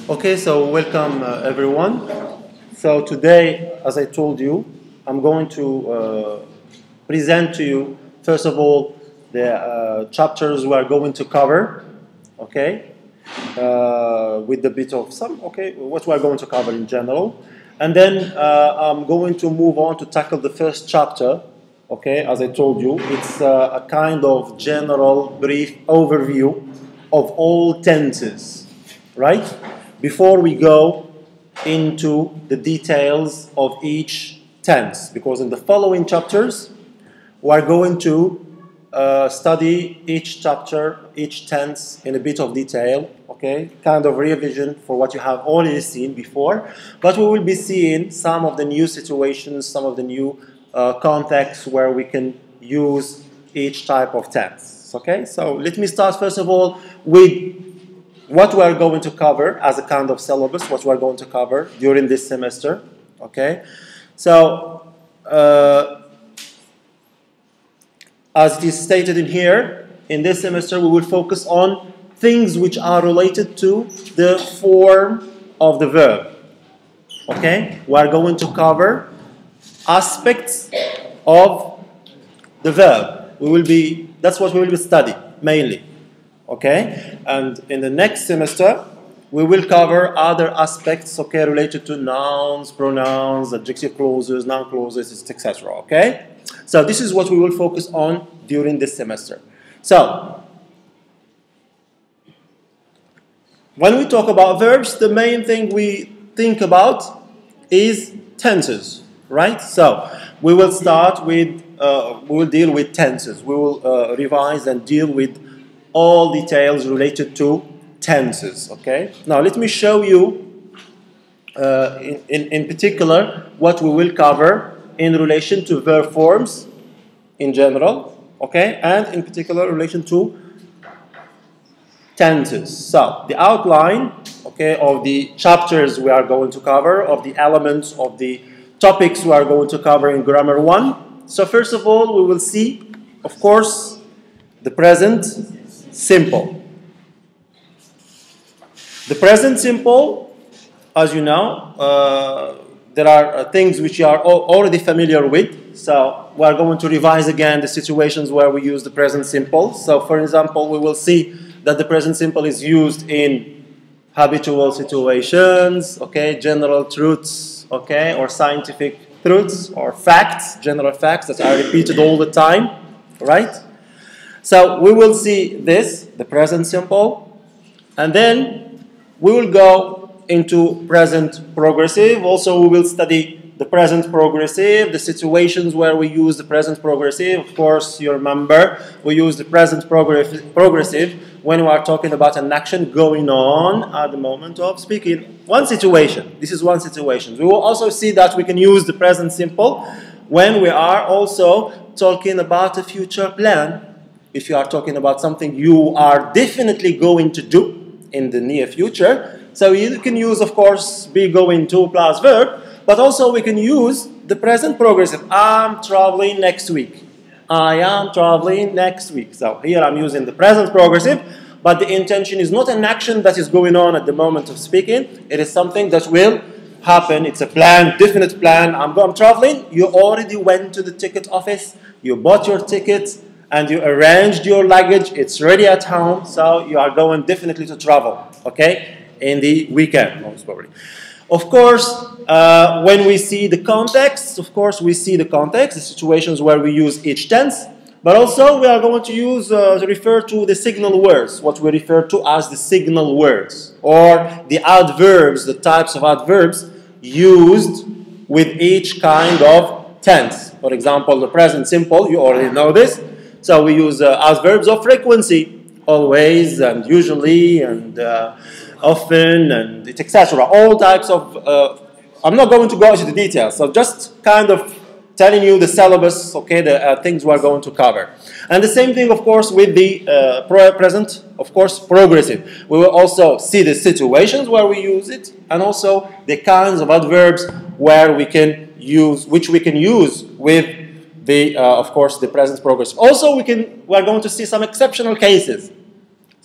Okay, so welcome everyone. So today, as I told you, I'm going to present to you, first of all, the chapters we are going to cover, okay, with a bit of what we are going to cover in general. And then I'm going to move on to tackle the first chapter, okay, as I told you. It's a kind of general, brief overview of all tenses, right? Before we go into the details of each tense, because in the following chapters, we are going to study each chapter, each tense in a bit of detail, okay? Kind of revision for what you have already seen before, but we will be seeing some of the new situations, some of the new contexts where we can use each type of tense, okay? So let me start first of all with what we are going to cover as a kind of syllabus, what we are going to cover during this semester, okay? So, as it is stated in here, in this semester we will focus on things which are related to the form of the verb, okay? We are going to cover aspects of the verb. That's what we will be studying, mainly. Okay, and in the next semester, we will cover other aspects, okay, related to nouns, pronouns, adjective clauses, noun clauses, etc. Okay, so this is what we will focus on during this semester. So, when we talk about verbs, the main thing we think about is tenses, right? So, we will start with, we will deal with tenses. We will revise and deal with all details related to tenses, okay? Now, let me show you, in particular, what we will cover in relation to verb forms in general, okay? And in particular, in relation to tenses. So, the outline, okay, of the chapters we are going to cover, of the elements, of the topics we are going to cover in Grammar 1. So, first of all, we will see, of course, the present simple. The present simple, as you know, there are things which you are already familiar with. So we are going to revise again the situations where we use the present simple. So for example, we will see that the present simple is used in habitual situations, okay, general truths, okay, or scientific truths, or facts, general facts that are repeated all the time, right? So we will see this, the present simple, and then we will go into present progressive. Also, we will study the present progressive, the situations where we use the present progressive. Of course, you remember, we use the present progressive when we are talking about an action going on at the moment of speaking. One situation, this is one situation. We will also see that we can use the present simple when we are also talking about a future plan. If you are talking about something you are definitely going to do in the near future, so you can use, of course, be going to plus verb, but also we can use the present progressive. I'm traveling next week. I am traveling next week. So here I'm using the present progressive, but the intention is not an action that is going on at the moment of speaking. It is something that will happen. It's a plan, definite plan. I'm traveling. You already went to the ticket office. You bought your ticket. And you arranged your luggage, it's ready at home, so you are going definitely to travel, okay, in the weekend, most probably. Of course, when we see the context, of course, we see the context, the situations where we use each tense, but also we are going to use, refer to the signal words, what we refer to as the signal words, or the adverbs, the types of adverbs used with each kind of tense. For example, the present simple, you already know this. So we use adverbs of frequency, always and usually and often and etc. All types of, I'm not going to go into the details, so just kind of telling you the syllabus, okay, the things we're going to cover. And the same thing, of course, with the present, of course, progressive. We will also see the situations where we use it, and also the kinds of adverbs where we can use, which we can use with of course, the present progressive. Also, we are going to see some exceptional cases.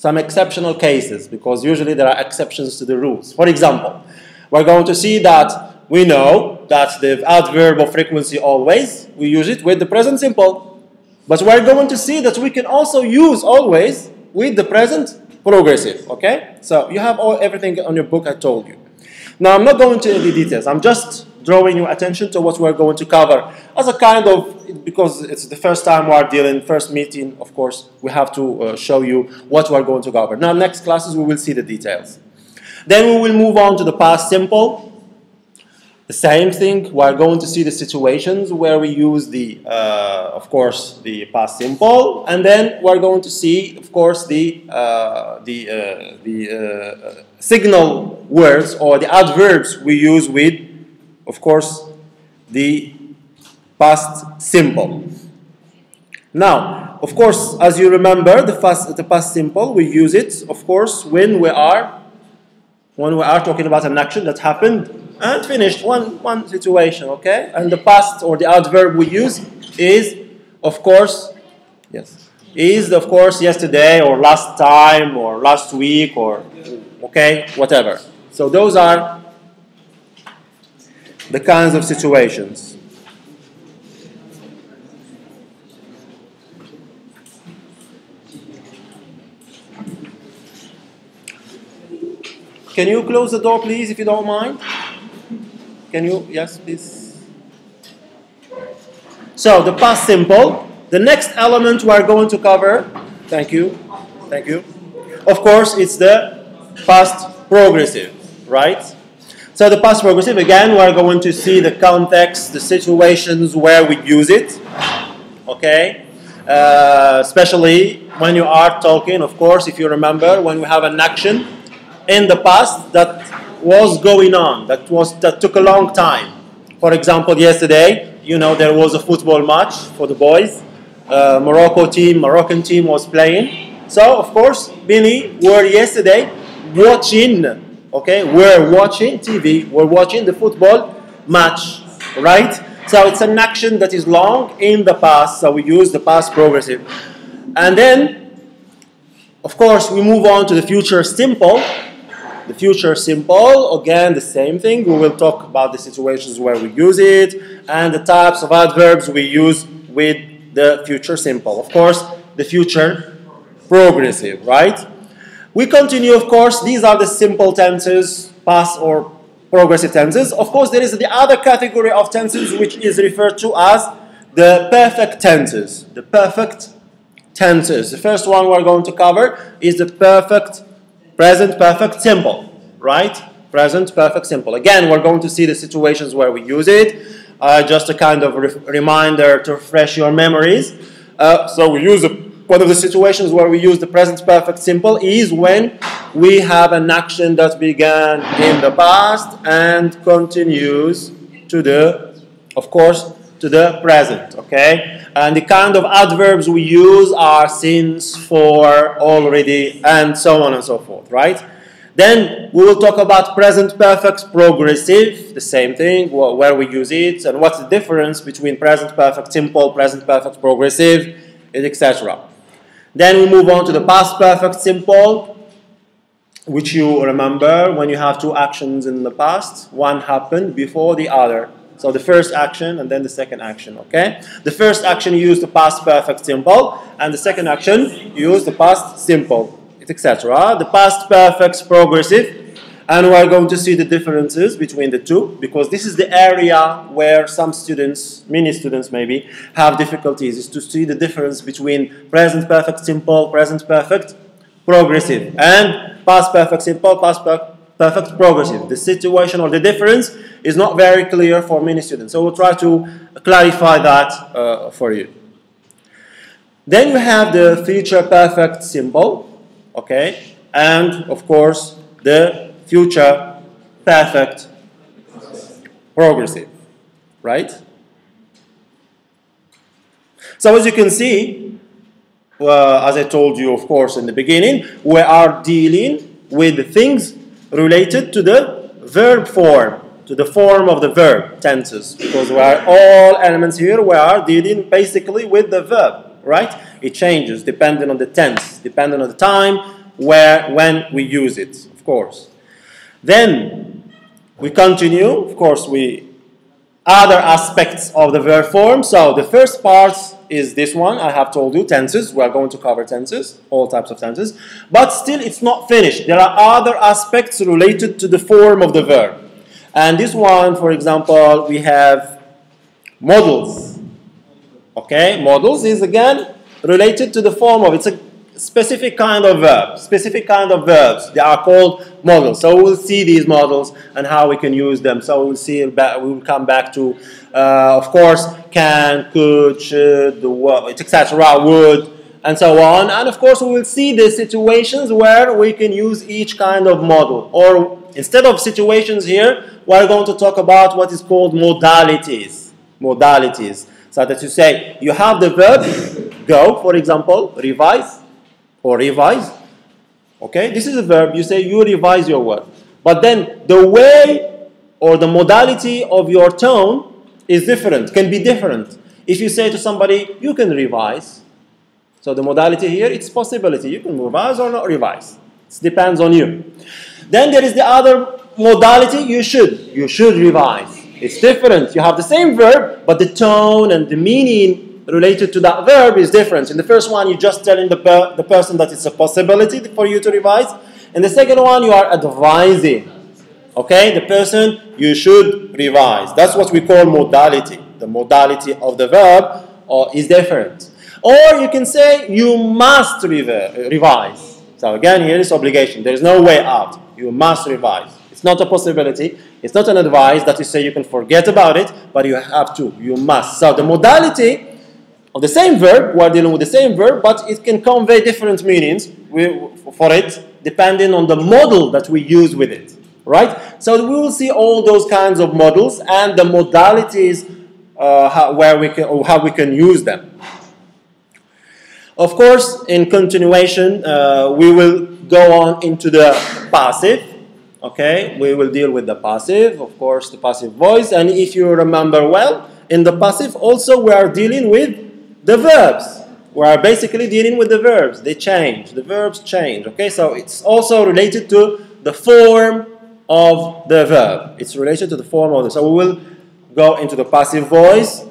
some exceptional cases, because usually there are exceptions to the rules. For example, we're going to see that we know that the adverb of frequency always, we use it with the present simple. But we're going to see that we can also use always with the present progressive, okay? So you have everything on your book I told you. Now I'm not going to the details, I'm just drawing your attention to what we're going to cover as a kind of, because it's the first time we're dealing, first meeting, of course, we have to show you what we're going to cover. Now next classes we will see the details. Then we will move on to the past simple. The same thing, we're going to see the situations where we use the, of course, the past simple, and then we're going to see, of course, the signal words or the adverbs we use with, of course, the past simple. Now, of course, as you remember, the past simple, we use it, of course, when we are talking about an action that happened and finished, one situation, okay? And the past or the adverb we use is, of course, yesterday or last time or last week or, okay, whatever. So those are the kinds of situations. Can you close the door, please, if you don't mind? Can you? Yes, please. So, the past simple. The next element we are going to cover, thank you. Of course, it's the past progressive, right? So, the past progressive, again, we are going to see the context, the situations where we use it, okay? Especially when you are talking, of course, if you remember, when we have an action in the past that was going on, that took a long time. For example, yesterday, you know, there was a football match for the boys. Moroccan team was playing. So, of course, many were yesterday watching, okay, we're watching TV, we're watching the football match, right? So it's an action that is long in the past, so we use the past progressive. And then, of course, we move on to the future simple. The future simple, again, the same thing. We will talk about the situations where we use it and the types of adverbs we use with the future simple. Of course, the future progressive, right? We continue, of course, these are the simple tenses, past or progressive tenses. Of course, there is the other category of tenses which is referred to as the perfect tenses. The perfect tenses. The first one we're going to cover is the present perfect simple, right? Present perfect simple. Again, we're going to see the situations where we use it. Just a kind of reminder to refresh your memories. So we use one of the situations where we use the present perfect simple is when we have an action that began in the past and continues to the, of course, to the present, okay? And the kind of adverbs we use are since, for, already, and so on and so forth, right? Then we will talk about present perfect progressive, the same thing, where we use it, and what's the difference between present perfect simple, present perfect progressive, etc. Then we move on to the past perfect simple, which you remember when you have two actions in the past, one happened before the other. So the first action and then the second action, okay? The first action you use the past perfect simple, and the second action you use the past simple, etc. The past perfect progressive, and we're going to see the differences between the two, because this is the area where some students, many students maybe, have difficulties, is to see the difference between present perfect simple, present perfect progressive, and past perfect simple, past perfect progressive. The situation or the difference is not very clear for many students. So we'll try to clarify that for you. Then we have the future perfect simple, okay? And, of course, the future perfect progressive, right? So as you can see, as I told you, of course, in the beginning, we are dealing with things related to the verb form, to the form of the verb, tenses, because we are all elements here, we are dealing basically with the verb, right? It changes depending on the tense, depending on the time, when we use it, of course. Then we continue, of course, other aspects of the verb form. So the first part is this one. I have told you, tenses. We are going to cover tenses, all types of tenses. But still, it's not finished. There are other aspects related to the form of the verb. And this one, for example, we have modals. Okay, modals is again related to the form of, it's a specific kind of verb, specific kind of verbs. They are called modals. So we'll see these modals and how we can use them. So we'll see, we will come back to, of course, can, could, should, etc., would, and so on. And of course, we will see the situations where we can use each kind of modal. Or instead of situations here, we're going to talk about what is called modalities. Modalities. So that you say, you have the verb go, for example, revise, or revise. Okay, this is a verb. You say you revise your word. But then the way or the modality of your tone is different, can be different. If you say to somebody, you can revise. So the modality here, it's possibility. You can revise or not revise. It depends on you. Then there is the other modality, you should. You should revise. It's different. You have the same verb, but the tone and the meaning related to that verb is different. In the first one, you're just telling the person that it's a possibility for you to revise. In the second one, you are advising. Okay, the person, you should revise. That's what we call modality. The modality of the verb is different. Or you can say, you must revise. So again, here is obligation. There is no way out. You must revise. It's not a possibility. It's not an advice that you say you can forget about it, but you have to. You must. So the modality of the same verb, we're dealing with the same verb, but it can convey different meanings for it, depending on the model that we use with it. Right? So we will see all those kinds of models and the modalities how we can use them. Of course, in continuation, we will go on into the passive. Okay, we will deal with the passive, of course, the passive voice. And if you remember well, in the passive also we are dealing with the verbs. We are basically dealing with the verbs. They change. The verbs change. Okay, so it's also related to the form of the verb. It's related to the form of the. So we will go into the passive voice.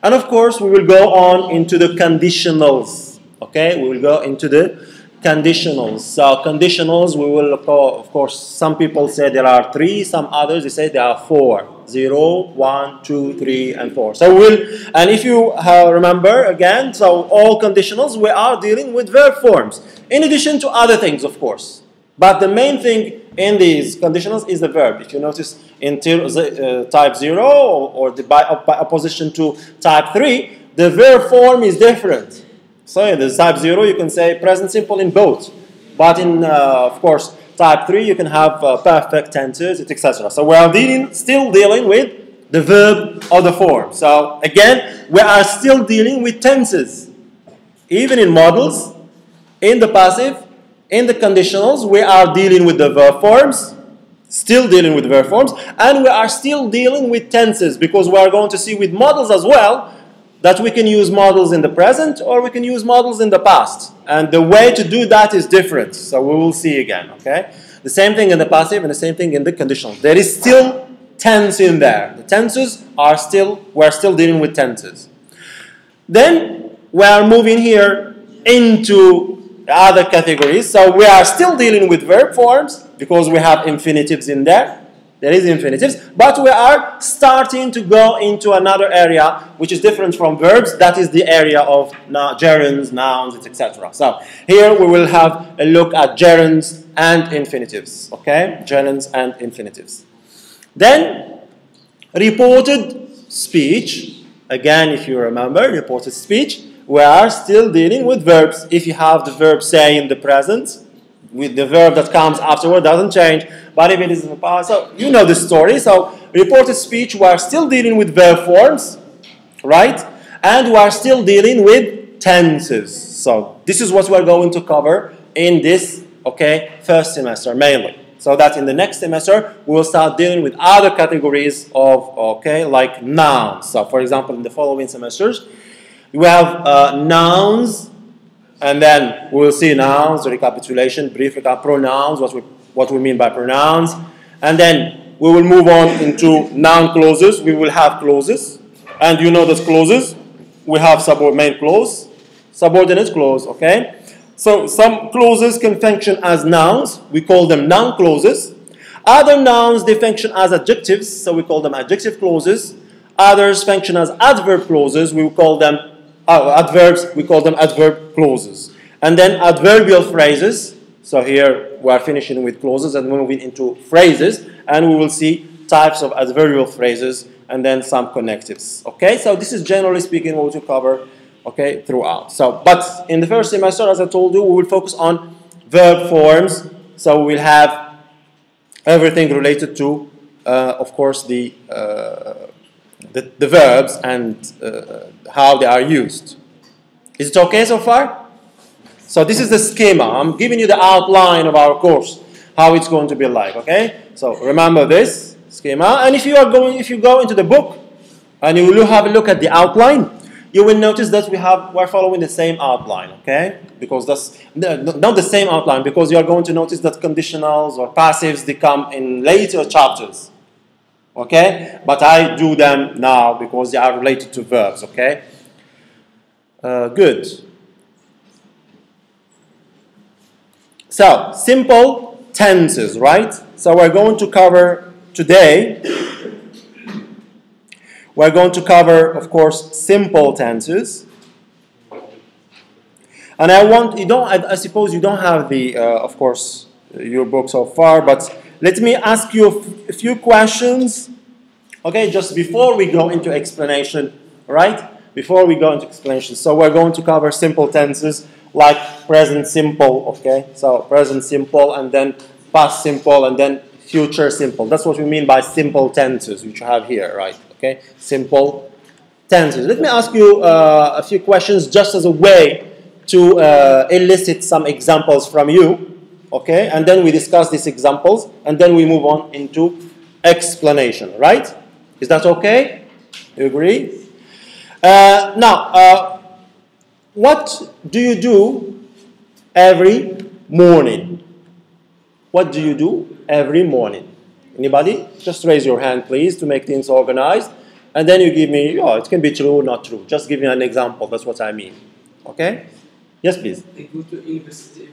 And of course, we will go on into the conditionals. Okay, we will go into the conditionals. So conditionals, we will, of course, some people say there are 3, some others they say there are 4. 0, 1, 2, 3, and 4. So and if you remember again, so all conditionals, we are dealing with verb forms, in addition to other things, of course. But the main thing in these conditionals is the verb. If you notice in type 0 or by opposition to type 3, the verb form is different. So in the type 0, you can say present simple in both. But in, of course, type 3, you can have perfect tenses, etc. So we are still dealing with the verb or the form. So again, we are still dealing with tenses. Even in models, in the passive, in the conditionals, we are dealing with the verb forms, still dealing with verb forms, and we are still dealing with tenses, because we are going to see with models as well that we can use models in the present or we can use models in the past. And the way to do that is different. So we will see again, okay? The same thing in the passive and the same thing in the conditional. There is still tense in there. The tenses are still, we're still dealing with tenses. Then we are moving here into the other categories. So we are still dealing with verb forms because we have infinitives in there. There is infinitives, but we are starting to go into another area which is different from verbs. That is the area of gerunds, nouns, etc. So here we will have a look at gerunds and infinitives. Okay, gerunds and infinitives. Then reported speech. Again, if you remember, reported speech. We are still dealing with verbs. If you have the verb say in the present, with the verb that comes afterward doesn't change. But if it is in the past, so you know the story. So reported speech, we are still dealing with verb forms, right? And we are still dealing with tenses. So this is what we are going to cover in this, okay, first semester mainly. So that in the next semester, we will start dealing with other categories of, okay, like nouns. So for example, in the following semesters, we have nouns And then we'll see nouns, the recapitulation, brief recap, pronouns, what we mean by pronouns. And then we will move on into noun clauses. We will have clauses. And you know those clauses. We have main clause, subordinate clause, okay? So some clauses can function as nouns. We call them noun clauses. Other nouns, they function as adjectives, so we call them adjective clauses. Others function as adverb clauses. We call them adverbs. We call them adverb clauses. And then adverbial phrases. So here we are finishing with clauses and moving into phrases, and we will see types of adverbial phrases and then some connectives. Okay, so this is generally speaking what we cover, okay, throughout. So, but in the first semester, as I told you, we will focus on verb forms. So we will have everything related to, of course, the verbs and how they are used. Is it okay so far? So this is the schema. I'm giving you the outline of our course, how it's going to be like. Okay. So remember this schema, and if you go into the book and you will have a look at the outline, you will notice that we're following the same outline. Okay, because that's not the same outline, because you are going to notice that conditionals or passives, they come in later chapters. Okay, but I do them now because they are related to verbs. Okay, good. So simple tenses, right? So we're going to cover today. We're going to cover, of course, simple tenses. And I suppose you don't have the, of course, your book so far, but let me ask you a few questions, okay, just before we go into explanation, right? Before we go into explanation. So we're going to cover simple tenses like present simple, okay? So present simple, and then past simple, and then future simple. That's what we mean by simple tenses, which you have here, right? Okay, simple tenses. Let me ask you a few questions just as a way to elicit some examples from you, okay? And then we discuss these examples, and then we move on into explanation, right? Is that okay? You agree? Now, what do you do every morning? What do you do every morning? Anybody? Just raise your hand, please, to make things organized. And then you give me, it can be true or not true. Just give me an example. That's what I mean. Okay? Yes, please. I go to university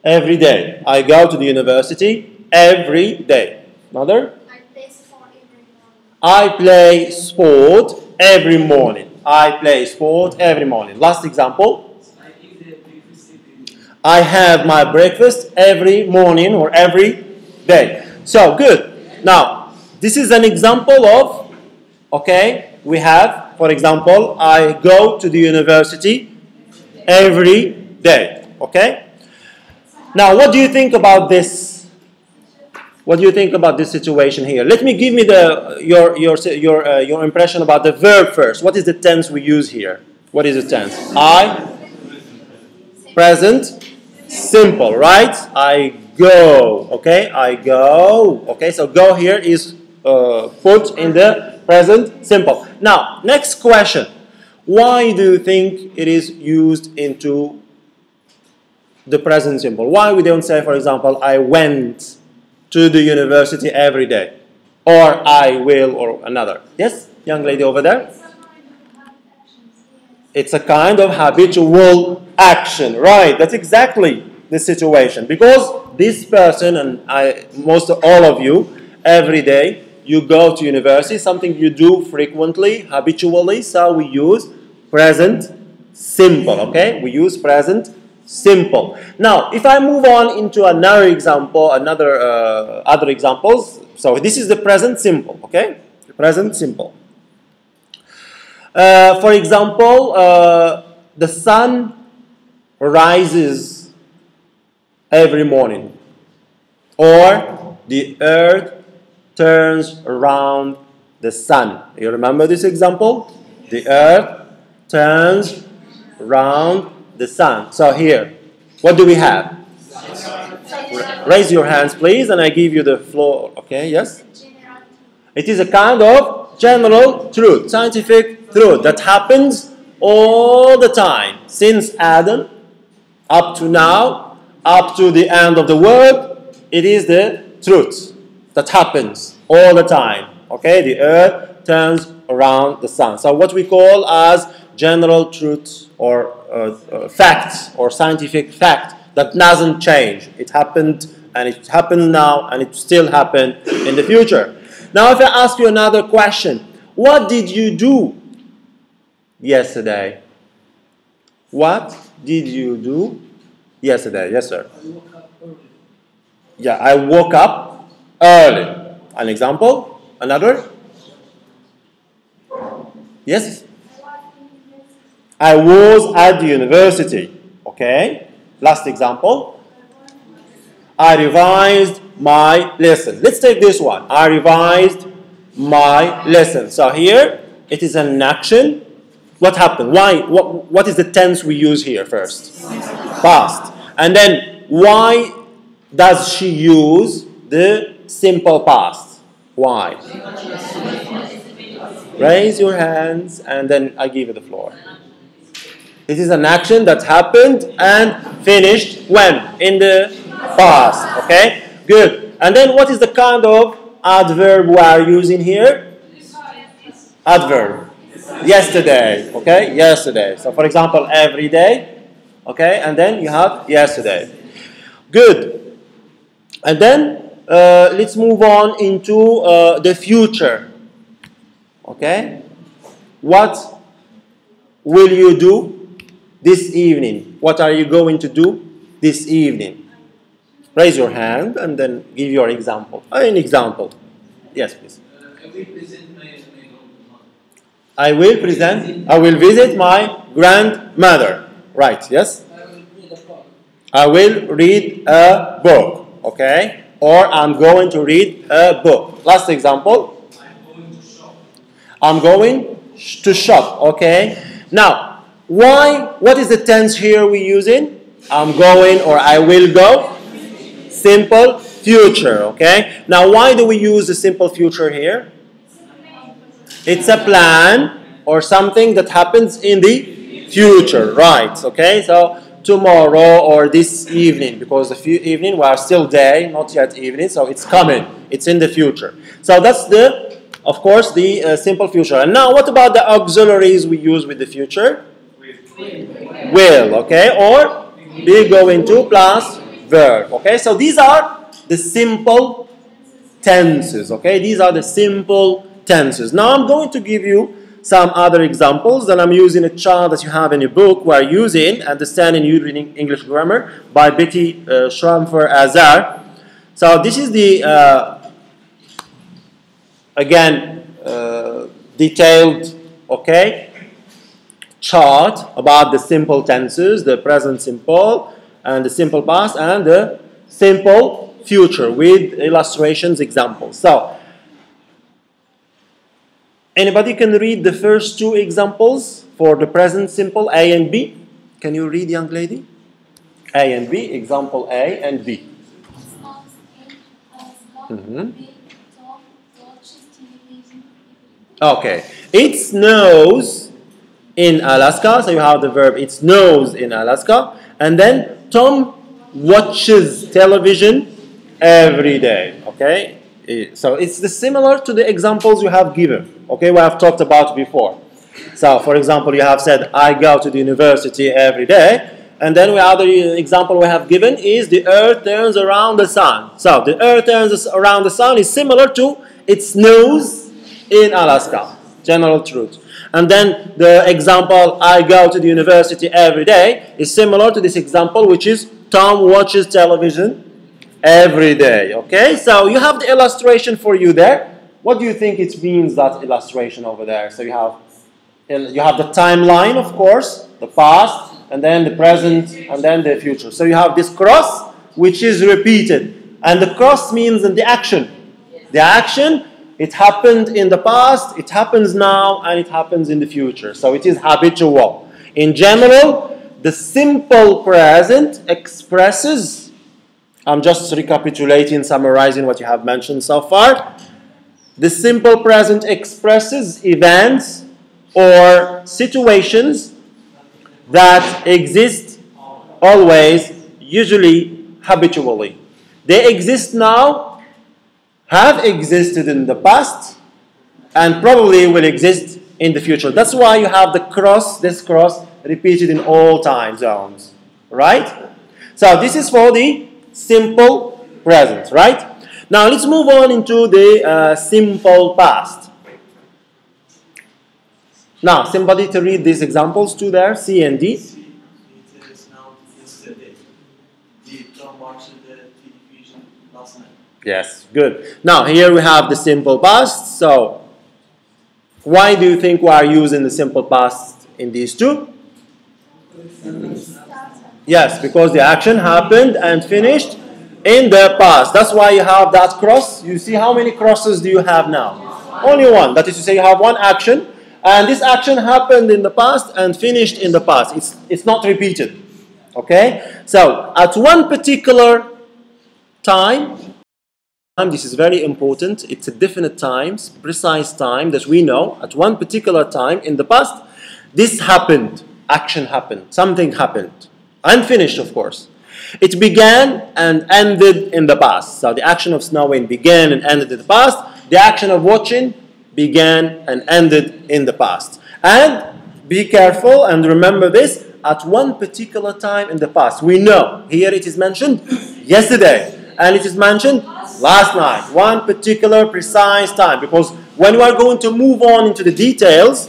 every day. Every day. I go to the university every day. Another? I play sport every morning. I play sport every morning. I play sport every morning. Last example. I eat breakfast every day. I have my breakfast every morning or every day. So, good. Now, this is an example of, okay, we have, for example, I go to the university every day. Okay? Now, what do you think about this? What do you think about this situation here? Let me give me your impression about the verb first. What is the tense we use here? What is the tense? Present simple, right? I go. Okay, I go. Okay, so go here is put in the present simple. Now, next question. Why do you think it is used into the present simple? Why we don't say, for example, I went to the university every day, or I will, or another? Yes, young lady over there. It's a kind of habitual action, right? That's exactly the situation. Because this person and most all of you, every day you go to university, something you do frequently, habitually. So we use present simple. Okay, we use present simple. Now, if I move on into another example, other examples. So this is the present simple. Okay, the present simple. For example, the sun rises every morning, or the earth turns around the sun. You remember this example? The earth turns around the sun. So here, what do we have? Raise your hands, please, and I give you the floor. Okay, yes? It is a kind of general truth, scientific truth that happens all the time since Adam up to now, up to the end of the world, it is the truth that happens all the time. Okay, the earth turns around the sun. So what we call as general truth or facts or scientific fact that doesn't change. It happened and it happens now and it still happen in the future. Now if I ask you another question, what did you do yesterday? What did you do yesterday? Yes, sir. I woke up early. Yeah, I woke up early. An example? Another? Yes? I was at the university. Okay. Last example. I revised my lesson. Let's take this one. I revised my lesson. So here, it is an action. What happened? Why? What is the tense we use here first? Past. And then, why does she use the simple past? Why? Raise your hands and then I give you the floor. It is an action that happened and finished when? In the past. Okay? Good. And then what is the kind of adverb we are using here? Adverb. Yesterday. Okay? Yesterday. So for example, every day. Okay? And then you have yesterday. Good. And then let's move on into the future. Okay? What will you do this evening? What are you going to do this evening? Raise your hand and then give your example. An example. Yes, please. I will present my I will visit my grandmother. Right, yes? I will read a book. I will read a book. Okay? Or I'm going to read a book. Last example. I'm going to shop. I'm going to shop. Okay? Now, why? What is the tense here we using? I'm going or I will go. Simple future. Okay? Now, why do we use the simple future here? It's a plan or something that happens in the future. Right. Okay? So, tomorrow or this evening, because the evening we are still day, not yet evening, so it's coming. It's in the future. So that's of course, the simple future. And now, what about the auxiliaries we use with the future? Will, okay, or be going to plus verb. Okay, so these are the simple tenses. Okay, these are the simple tenses. Now I'm going to give you some other examples. Then I'm using a chart that you have in your book. We're using Understanding You Reading English Grammar by Betty Schrampfer Azar. So this is the again detailed, okay, chart about the simple tenses, the present simple and the simple past and the simple future with illustrations, examples. So anybody can read the first two examples for the present simple, A and B? Can you read, young lady? A and B, example A and B. Okay. It snows in Alaska. So you have the verb it snows in Alaska. And then Tom watches television every day. Okay. So it's similar to the examples you have given. Okay. We have talked about before. So for example, you have said, I go to the university every day. And then the other example we have given is the earth turns around the sun. So the earth turns around the sun is similar to it snows in Alaska. General truth. And then the example, I go to the university every day, is similar to this example, which is Tom watches television every day. Okay, so you have the illustration for you there. What do you think it means, that illustration over there? So you have the timeline, of course, the past, and then the present, and then the future. So you have this cross, which is repeated. And the cross means the action. The action, it happened in the past, it happens now, and it happens in the future. So it is habitual. In general, the simple present expresses, I'm just recapitulating, summarizing what you have mentioned so far. The simple present expresses events or situations that exist always, usually, habitually. They exist now, have existed in the past, and probably will exist in the future. That's why you have the cross, this cross, repeated in all time zones. Right? So this is for the simple present, right? Now let's move on into the simple past. Now, somebody to read these examples to there, C and D. It is now yesterday. Did Tom watch the television last night? Yes, good. Now, here we have the simple past. So, why do you think we are using the simple past in these two? Yes, because the action happened and finished in the past. That's why you have that cross. You see how many crosses do you have now? Only one. That is to say you have one action. And this action happened in the past and finished in the past. It's not repeated. Okay? So, at one particular time, this is very important. It's a definite time, precise time that we know. At one particular time in the past, this happened. Action happened. Something happened. Unfinished, of course. It began and ended in the past. So the action of snowing began and ended in the past. The action of watching began and ended in the past. And be careful and remember this, at one particular time in the past. We know, here it is mentioned yesterday, and it is mentioned last night. One particular precise time, because when we are going to move on into the details,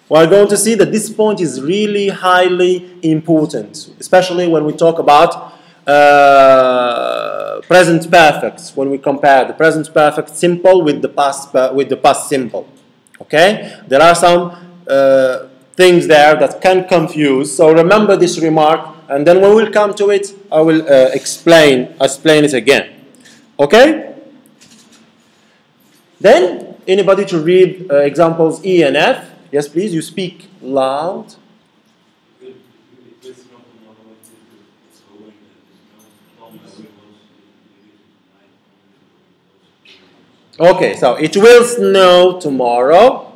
we are going to see that this point is really highly important, especially when we talk about present perfects, when we compare the present perfect simple with the past simple. Okay, there are some things there that can confuse. So remember this remark, and then when we'll come to it, I will explain it again. Okay. Then anybody to read examples E and F? Yes, please. You speak loud. Okay, so it will snow tomorrow.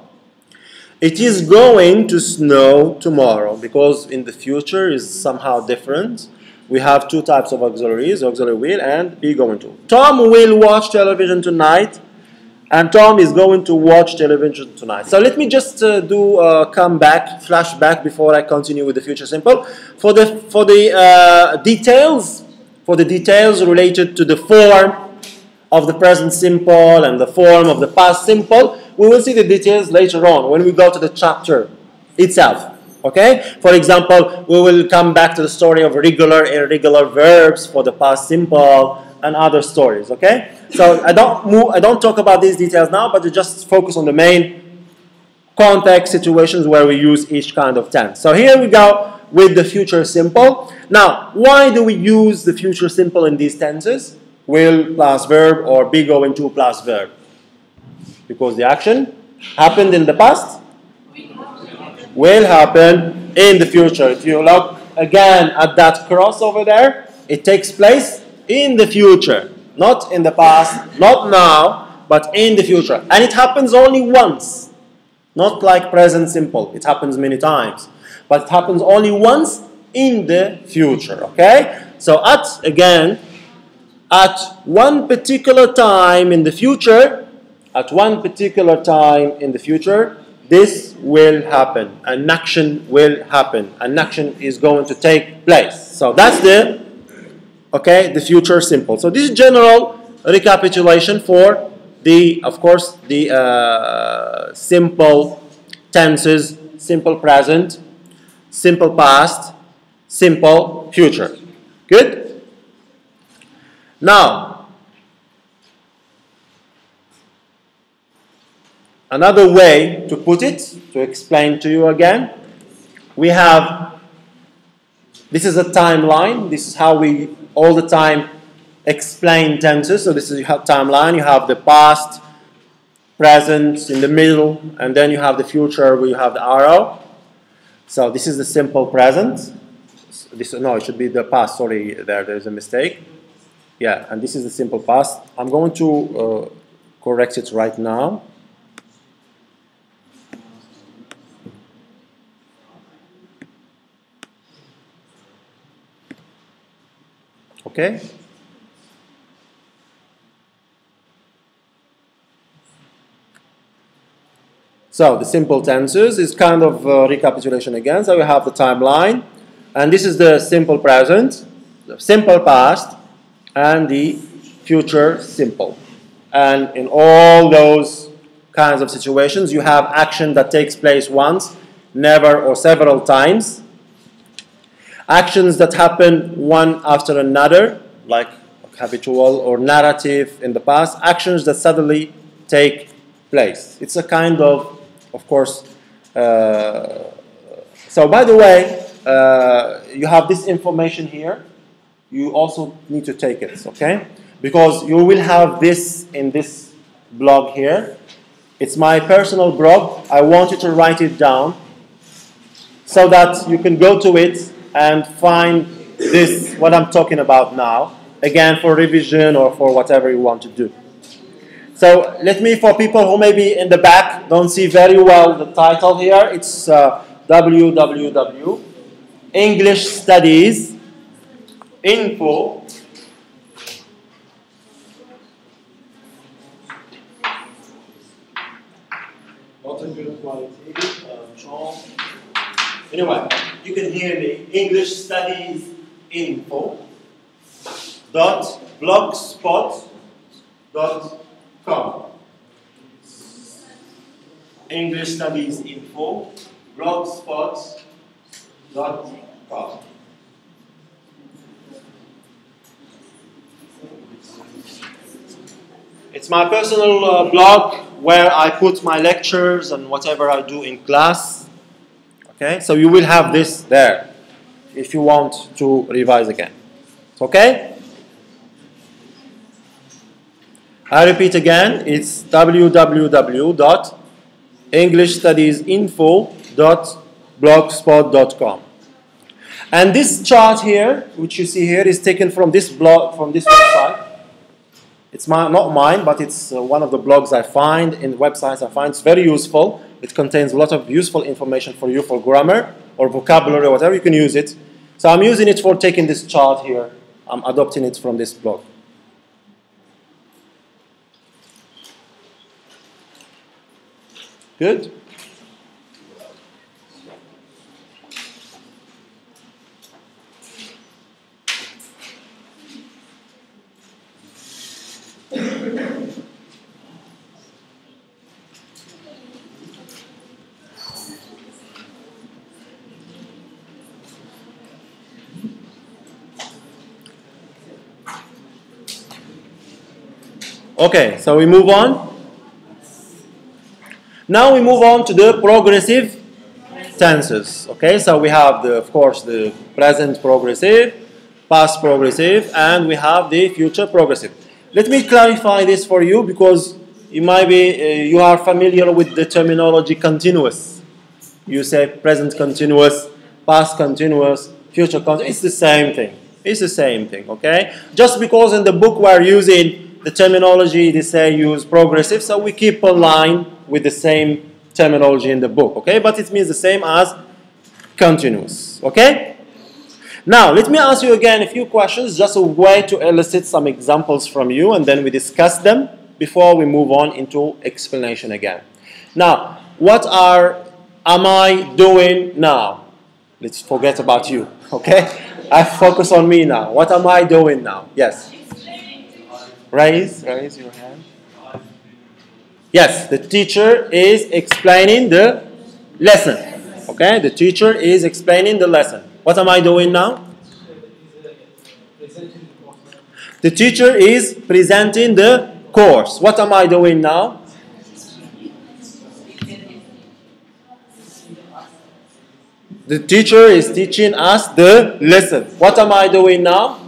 It is going to snow tomorrow, because in the future is somehow different. We have two types of auxiliaries, auxiliary will and be going to. Tom will watch television tonight, and Tom is going to watch television tonight. So let me just do a flashback before I continue with the future simple. For the details related to the form of the present simple and the form of the past simple, we will see the details later on when we go to the chapter itself. Okay? For example, we will come back to the story of regular and irregular verbs for the past simple and other stories. Okay? So I don't talk about these details now, but just focus on the main context situations where we use each kind of tense. So here we go with the future simple. Now, why do we use the future simple in these tenses? Will plus verb or be going to plus verb? Because the action happened in the past, will happen in the future. If you look again at that cross over there, it takes place in the future. Not in the past, not now, but in the future. And it happens only once. Not like present simple. It happens many times. But it happens only once in the future. Okay? So at one particular time in the future, this will happen. An action will happen. An action is going to take place. So that's the future simple. So this is general recapitulation for of course, the simple tenses, simple present, simple past, simple future. Good? Now, another way to put it, to explain to you again, we have, this is a timeline. This is how we all the time explain tenses. So this is, you have timeline, you have the past, present in the middle, and then you have the future where you have the arrow. So this is the simple present. It should be the past, sorry, there's a mistake. Yeah, and this is the simple past. I'm going to correct it right now. Okay? So the simple tenses is kind of recapitulation again. So we have the timeline, and this is the simple present, the simple past, and the future simple. And in all those kinds of situations, you have action that takes place once, never, or several times. Actions that happen one after another, like habitual or narrative in the past. Actions that suddenly take place. It's a kind of course. So by the way, you have this information here. You also need to take it, okay? Because you will have this in this blog here. It's my personal blog. I want you to write it down so that you can go to it and find this, what I'm talking about now, again for revision or for whatever you want to do. So let me, for people who may be in the back, don't see very well the title here, it's www. English Studies Info. Not a good quality, Charles. Anyway, you can hear me. English Studies Info .blogspot.com. English Studies Info blogspot.com. It's my personal blog where I put my lectures and whatever I do in class. Okay, so you will have this there if you want to revise again. Okay? I repeat again, it's www.englishstudiesinfo.blogspot.com. And this chart here, which you see here, is taken from this blog, from this website. It's not mine, but it's one of the blogs I find in websites I find. It's very useful. It contains a lot of useful information for you for grammar or vocabulary or whatever. You can use it. So I'm using it for taking this chart here. I'm adopting it from this blog. Good? Okay, so we move on. Now we move on to the progressive tenses. Okay, so we have, of course, the present progressive, past progressive, and we have the future progressive. Let me clarify this for you because you might be, you are familiar with the terminology continuous. You say present continuous, past continuous, future continuous. It's the same thing. It's the same thing, okay? Just because in the book we're using the terminology, they say use progressive, so we keep a line with the same terminology in the book, okay? But it means the same as continuous, okay? Now, let me ask you again a few questions, just a way to elicit some examples from you, and then we discuss them before we move on into explanation again. Now, what am I doing now? Let's forget about you, okay? I focus on me now. What am I doing now? Yes? Raise your hand. Yes, the teacher is explaining the lesson. Okay, the teacher is explaining the lesson. What am I doing now? The teacher is presenting the course. What am I doing now? The teacher is teaching us the lesson. What am I doing now?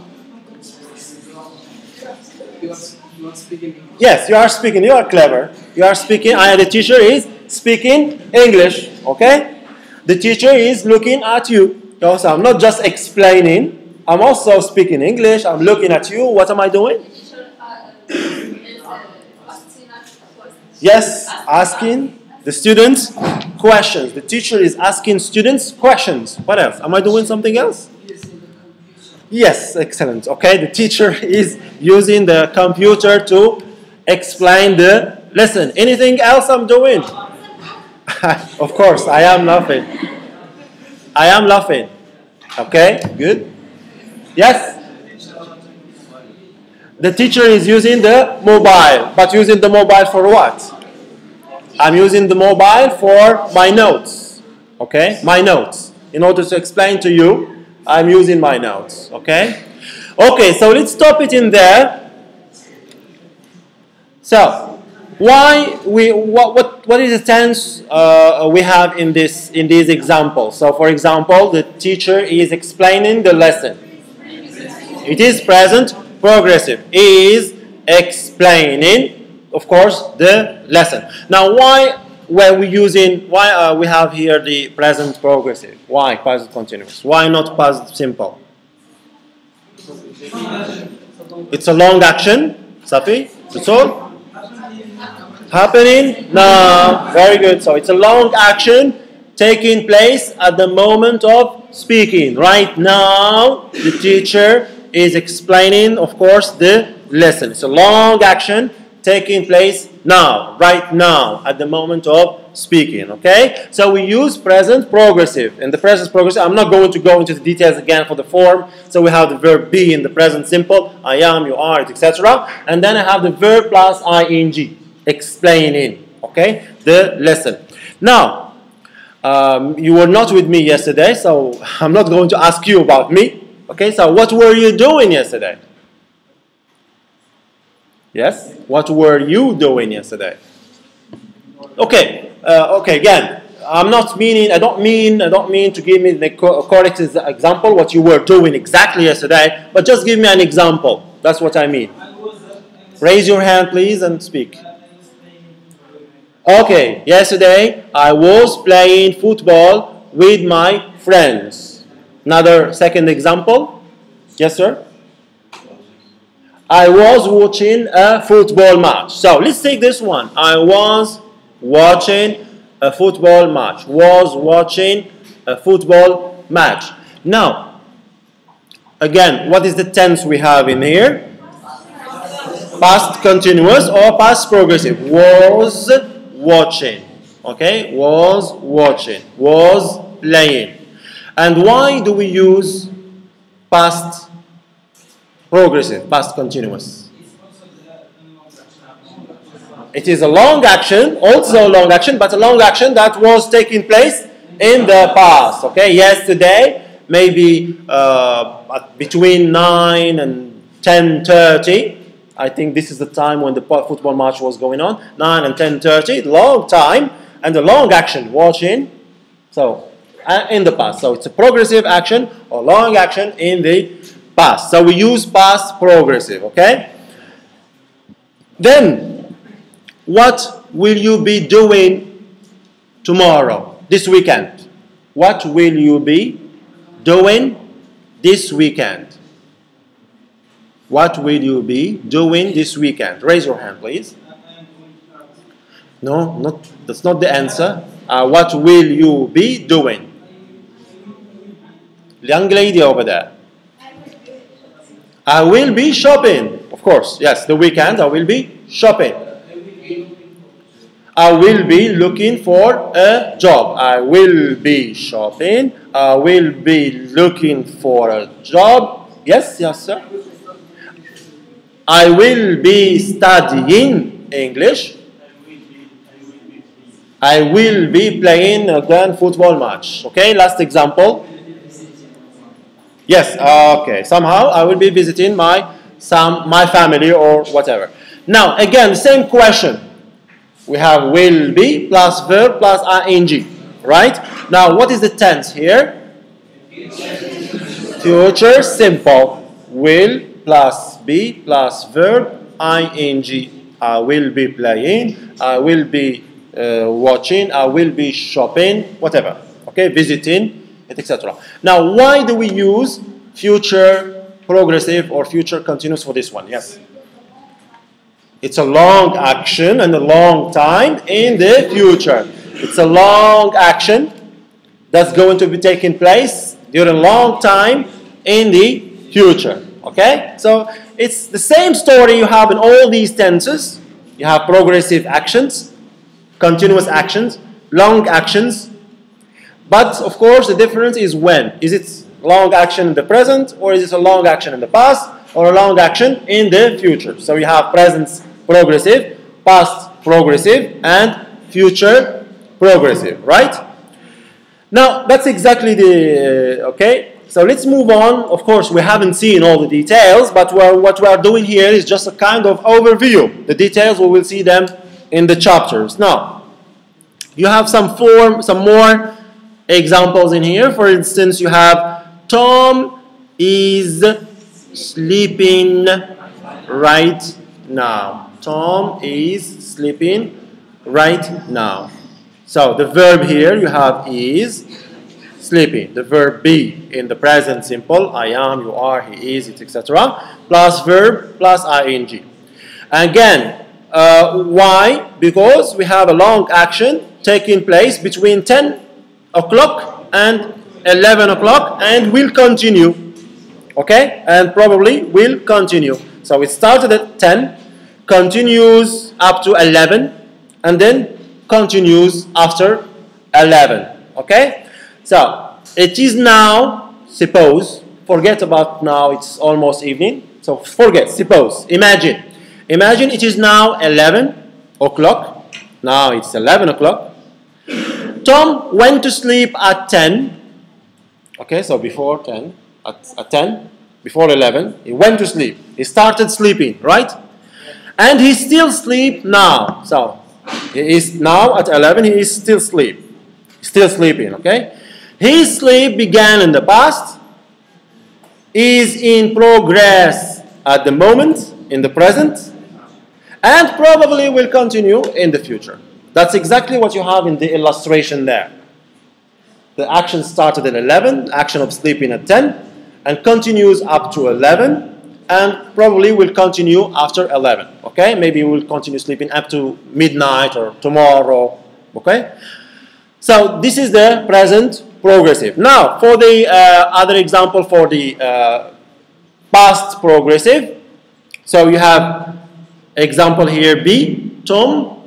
You are speaking. Yes, you are speaking. You are clever. You are speaking. The teacher is speaking English. Okay? The teacher is looking at you. So I'm not just explaining. I'm also speaking English. I'm looking at you. What am I doing? Yes, asking the students questions. The teacher is asking students questions. What else? Am I doing something else? Yes, excellent. Okay, the teacher is using the computer to explain the lesson. Anything else I'm doing? Of course, I am laughing. I am laughing. Okay, good. Yes? The teacher is using the mobile, but using the mobile for what? I'm using the mobile for my notes. Okay, my notes. In order to explain to you, I'm using my notes. Okay? Okay, so let's stop it in there. So, what is the tense we have in these examples? So, for example, the teacher is explaining the lesson. It is present progressive. Is explaining, of course, the lesson. Now, why we have here the present progressive? Why past continuous? Why not past simple? It's a long action, Safi. That's all. Happening now. Very good. So it's a long action taking place at the moment of speaking. Right now, the teacher is explaining, of course, the lesson. It's a long action taking place now, right now, at the moment of speaking. Okay? So we use present progressive. In the present progressive, I'm not going to go into the details again for the form. So we have the verb be in the present simple. I am, you are, etc. And then I have the verb plus ing. Explaining, okay, the lesson. Now, you were not with me yesterday, so I'm not going to ask you about me. Okay, so what were you doing yesterday? Yes, what were you doing yesterday? Okay, okay. Again, I don't mean to give me the correct example what you were doing exactly yesterday, but just give me an example. That's what I mean. Raise your hand, please, and speak. Okay, yesterday I was playing football with my friends. Another second example. Yes, sir? I was watching a football match. So let's take this one. I was watching a football match. Was watching a football match. Now, again, what is the tense we have in here? Past continuous or past progressive. Was watching, okay, was watching, was playing. And why do we use past progressive, past continuous? It is a long action, also a long action, but a long action that was taking place in the past, okay. Yesterday, maybe between 9 and 10:30. I think this is the time when the football match was going on, 9 and 10:30, long time, and a long action, watching, so, in the past. So it's a progressive action or long action in the past. So we use past progressive, okay? Then, what will you be doing tomorrow, this weekend? What will you be doing this weekend? What will you be doing this weekend? Raise your hand, please. No, that's not the answer. What will you be doing? Young lady over there. I will be shopping. Of course, yes, the weekend I will be shopping. I will be looking for a job. I will be shopping. I will be looking for a job. Yes, yes, sir. I will be studying English. I will be playing a grand football match. Okay, last example. Yes, okay. Somehow I will be visiting my family or whatever. Now, again, same question. We have will be plus verb plus ing. Right? Now, what is the tense here? Future simple. Will plus be plus verb ing. I will be playing. I will be watching. I will be shopping. Whatever. Okay, visiting, etc. Now, why do we use future progressive or future continuous for this one? Yes. It's a long action and a long time in the future. It's a long action that's going to be taking place during a long time in the future. Okay? So it's the same story you have in all these tenses. You have progressive actions, continuous actions, long actions. But of course the difference is when. Is it long action in the present, or is it a long action in the past, or a long action in the future? So you have present progressive, past progressive, and future progressive, right? Now that's exactly the okay. So let's move on. Of course, we haven't seen all the details, but what we are doing here is just a kind of overview. The details, we will see them in the chapters. Now, you have some more examples in here. For instance, you have Tom is sleeping right now. Tom is sleeping right now. So the verb here you have is sleeping. The verb be in the present simple, I am, you are, he is, etc. Plus verb plus ing. Again, why? Because we have a long action taking place between 10 o'clock and 11 o'clock and will continue. Okay? And probably will continue. So it started at 10, continues up to 11, and then continues after 11. Okay? So it is now, suppose, forget about now, it's almost evening. So forget, suppose, imagine. Imagine it is now 11 o'clock. Now it's 11 o'clock. Tom went to sleep at 10. Okay, so before 10, at 10, before 11, he went to sleep. He started sleeping, right? And he still sleep now. So he is now at 11, he is still sleeping, okay? His sleep began in the past, is in progress at the moment, in the present, and probably will continue in the future. That's exactly what you have in the illustration there. The action started at 11, action of sleeping at 10, and continues up to 11, and probably will continue after 11. Okay? Maybe we'll continue sleeping up to midnight or tomorrow. Okay? So this is the present progressive. Now, for the other example, for the past progressive, so you have example here B. Tom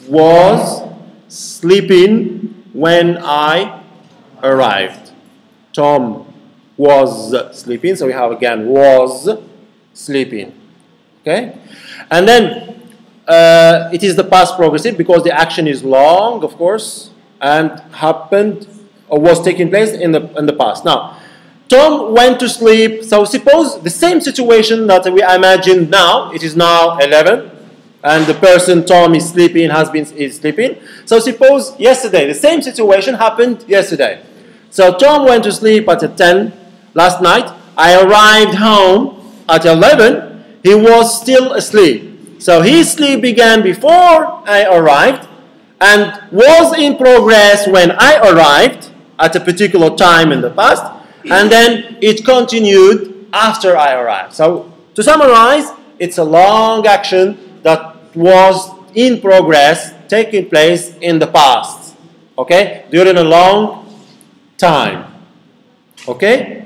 was sleeping when I arrived. Tom was sleeping, so we have again was sleeping. Okay? And then it is the past progressive because the action is long, of course, and happened or was taking place in the past. Now, Tom went to sleep. So suppose the same situation that we imagined now. It is now 11, and the person Tom is sleeping is sleeping. So suppose yesterday the same situation happened yesterday. So Tom went to sleep at 10 last night. I arrived home at 11. He was still asleep. So his sleep began before I arrived and was in progress when I arrived at a particular time in the past, and then it continued after I arrived. So to summarize, it's a long action that was in progress, taking place in the past, okay, during a long time. Okay?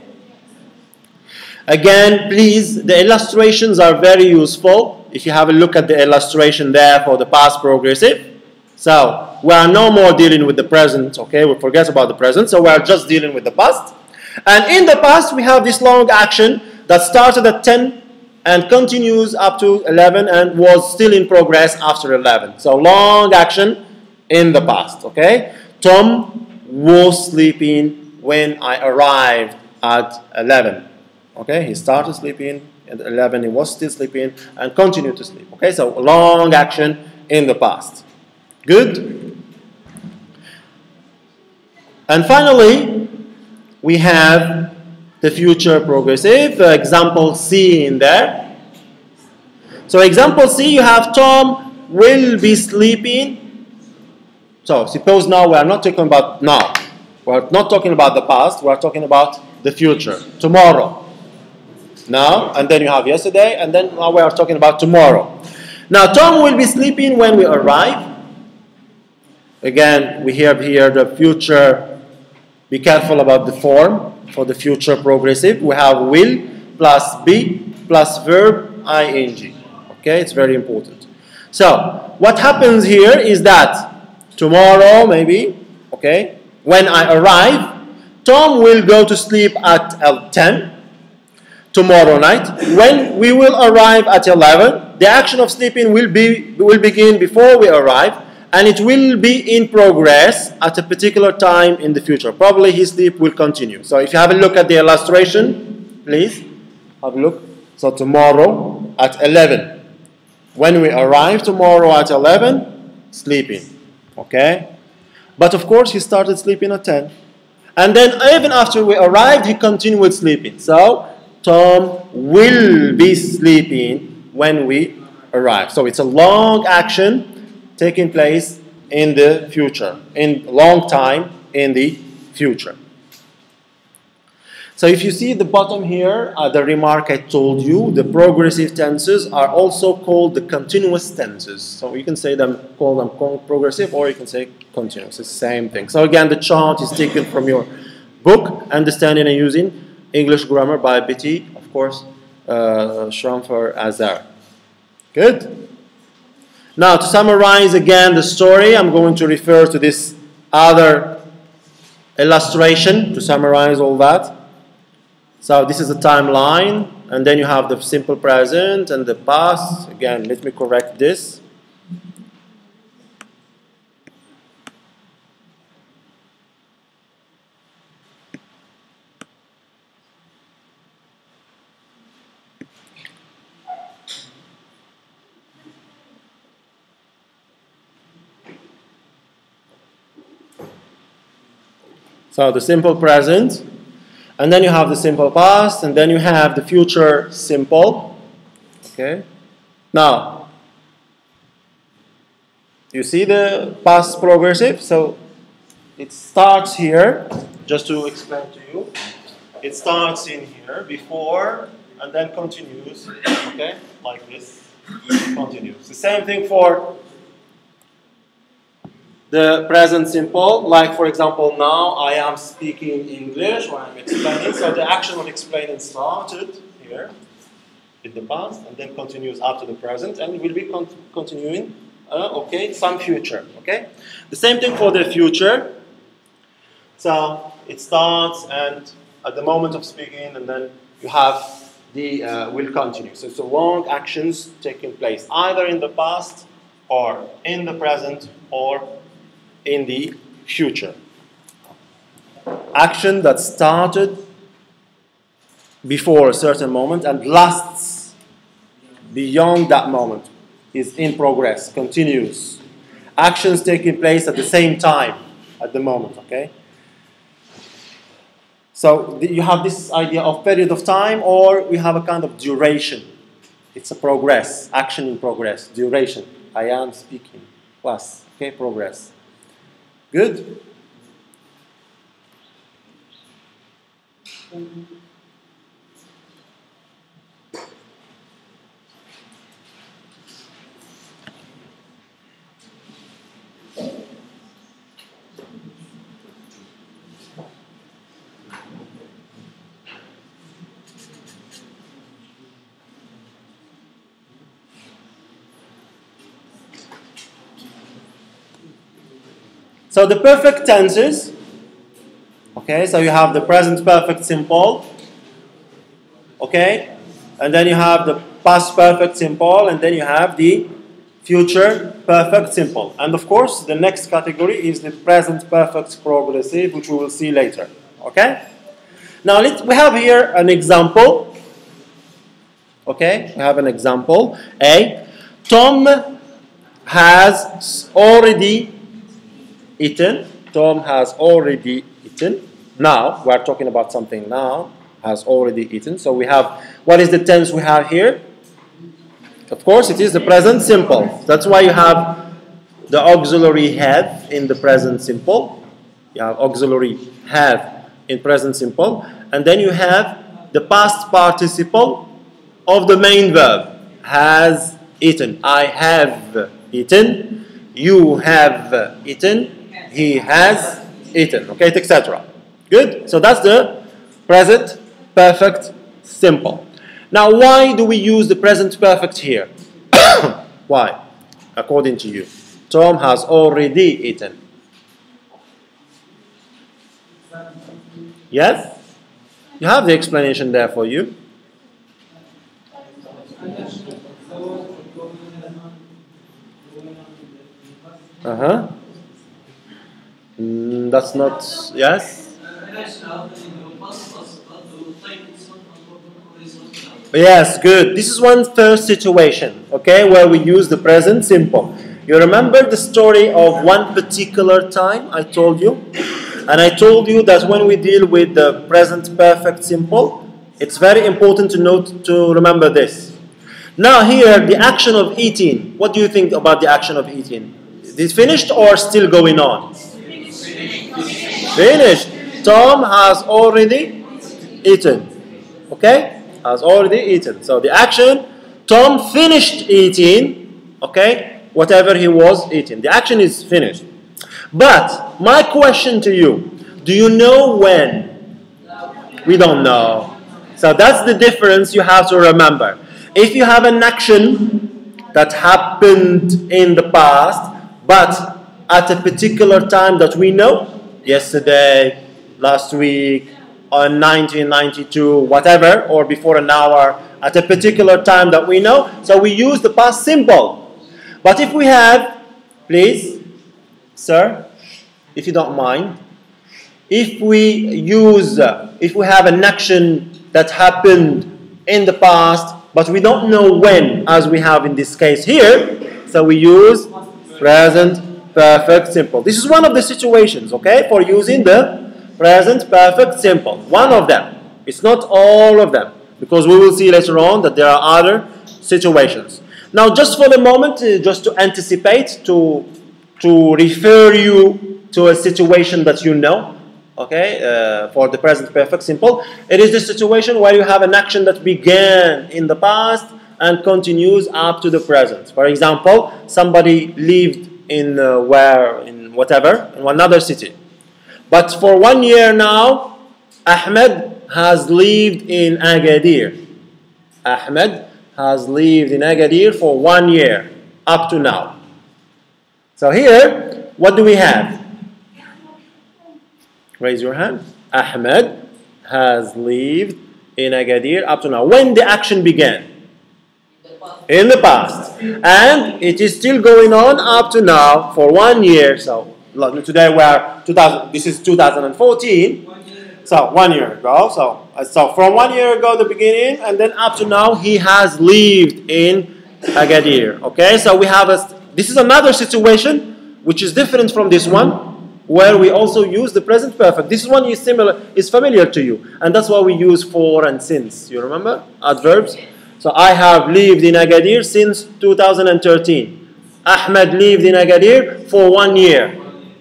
Again, please, the illustrations are very useful. If you have a look at the illustration there for the past progressive. So, we are no more dealing with the present, okay? We forget about the present, so we are just dealing with the past. And in the past, we have this long action that started at 10 and continues up to 11 and was still in progress after 11. So, long action in the past, okay? Tom was sleeping when I arrived at 11. Okay, he started sleeping at 11, he was still sleeping and continued to sleep. Okay, so long action in the past. Good? And finally, we have the future progressive, example C in there. So example C, you have Tom will be sleeping. So suppose now we are not talking about now. We are not talking about the past, we are talking about the future, tomorrow. Now, and then you have yesterday, and then now we are talking about tomorrow. Now, Tom will be sleeping when we arrive. Again, we have here the future. Be careful about the form for the future progressive. We have will plus be plus verb ing. Okay, it's very important. So what happens here is that tomorrow maybe, okay, when I arrive, Tom will go to sleep at 10 tomorrow night. When we will arrive at 11, the action of sleeping will begin before we arrive, and it will be in progress at a particular time in the future. Probably his sleep will continue. So if you have a look at the illustration, please have a look. So tomorrow at 11. When we arrive tomorrow at 11, sleeping. Okay? But of course he started sleeping at 10. And then even after we arrived, he continued sleeping. So Tom will be sleeping when we arrive. So it's a long action taking place in the future, in long time in the future. So if you see the bottom here, the remark I told you, the progressive tenses are also called the continuous tenses. So you can call them progressive, or you can say continuous. It's the same thing. So again, the chart is taken from your book, Understanding and Using English Grammar by Betty, of course, Schrampfer Azar. Good. Now, to summarize again the story, I'm going to refer to this other illustration to summarize all that. So this is the timeline, and then you have the simple present and the past. Again, let me correct this. So the simple present, and then you have the simple past, and then you have the future simple. Okay. Now, you see the past progressive? So it starts here, just to explain to you. It starts in here, before, and then continues, okay, like this, continues. The same thing for the present simple, like for example, now I am speaking English, or I'm explaining. So the action of explaining started here in the past, and then continues after the present, and will be continuing, okay, some future, okay? The same thing for the future. So it starts, and at the moment of speaking, and then you have the will continue. So it's a long actions taking place, either in the past, or in the present, or in the future. Action that started before a certain moment and lasts beyond that moment is in progress, continues. Actions taking place at the same time, at the moment, okay? So you have this idea of period of time, or we have a kind of duration. It's a progress, action in progress, duration. I am speaking, plus, okay, progress. Good? So the perfect tenses, okay, so you have the present perfect simple, okay, and then you have the past perfect simple, and then you have the future perfect simple. And of course, the next category is the present perfect progressive, which we will see later, okay? Now we have here an example, okay, we have an example. A, Tom has already eaten. Tom has already eaten. Now, we are talking about something now, has already eaten. So we have, what is the tense we have here? Of course, it is the present simple. That's why you have the auxiliary have in the present simple. You have auxiliary have in present simple. And then you have the past participle of the main verb. Has eaten. I have eaten. You have eaten. He has eaten, okay, etc. Good? So that's the present perfect simple. Now, why do we use the present perfect here? Why? According to you. Tom has already eaten. Yes? You have the explanation there for you. Uh-huh. That's not, yes? Yes, good. This is one first situation, okay, where we use the present simple. You remember the story of one particular time I told you? And I told you that when we deal with the present perfect simple, it's very important to remember this. Now here, the action of eating. What do you think about the action of eating? Is it finished or still going on? Finished. Tom has already eaten. Okay? Has already eaten. So the action, Tom finished eating, okay, whatever he was eating. The action is finished. But my question to you, do you know when? We don't know. So that's the difference you have to remember. If you have an action that happened in the past, but at a particular time that we know, yesterday, last week, on 1992, whatever, or before an hour, at a particular time that we know, so we use the past simple. But if we have, please, sir, if you don't mind, if we have an action that happened in the past, but we don't know when, as we have in this case here, so we use present perfect simple. This is one of the situations, okay, for using the present perfect simple. One of them. It's not all of them, because we will see later on that there are other situations. Now, just for the moment, just to anticipate, to refer you to a situation that you know, okay, for the present perfect simple, it is the situation where you have an action that began in the past and continues up to the present. For example, somebody lived in another city. But for 1 year now, Ahmed has lived in Agadir. Ahmed has lived in Agadir for 1 year, up to now. So here, what do we have? Raise your hand. Ahmed has lived in Agadir up to now. When the action began? In the past. And it is still going on up to now for 1 year. So today we are this is 2014. So 1 year ago. So from 1 year ago, the beginning, and then up to now, he has lived in Agadir. Okay, so we have this is another situation which is different from this one, where we also use the present perfect. This one is familiar to you, and that's why we use for and since. You remember adverbs? So I have lived in Agadir since 2013. Ahmed lived in Agadir for 1 year.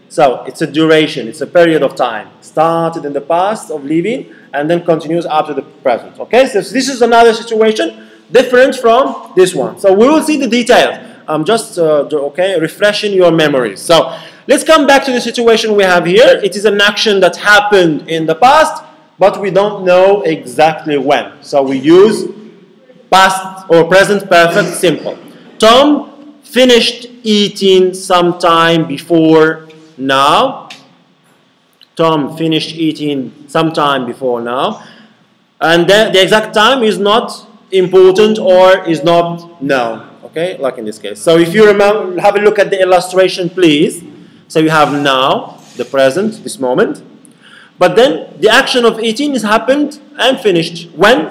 So it's a duration, it's a period of time. Started in the past of living and then continues up to the present. Okay, so this is another situation different from this one. So we will see the details. I'm just refreshing your memories. So let's come back to the situation we have here. It is an action that happened in the past, but we don't know exactly when. So we use past or present perfect simple. Tom finished eating sometime before now. Tom finished eating sometime before now. And then the exact time is not important or is not known. Okay, like in this case. So if you remember, have a look at the illustration, please. So you have now, the present, this moment. But then the action of eating is happened and finished. When?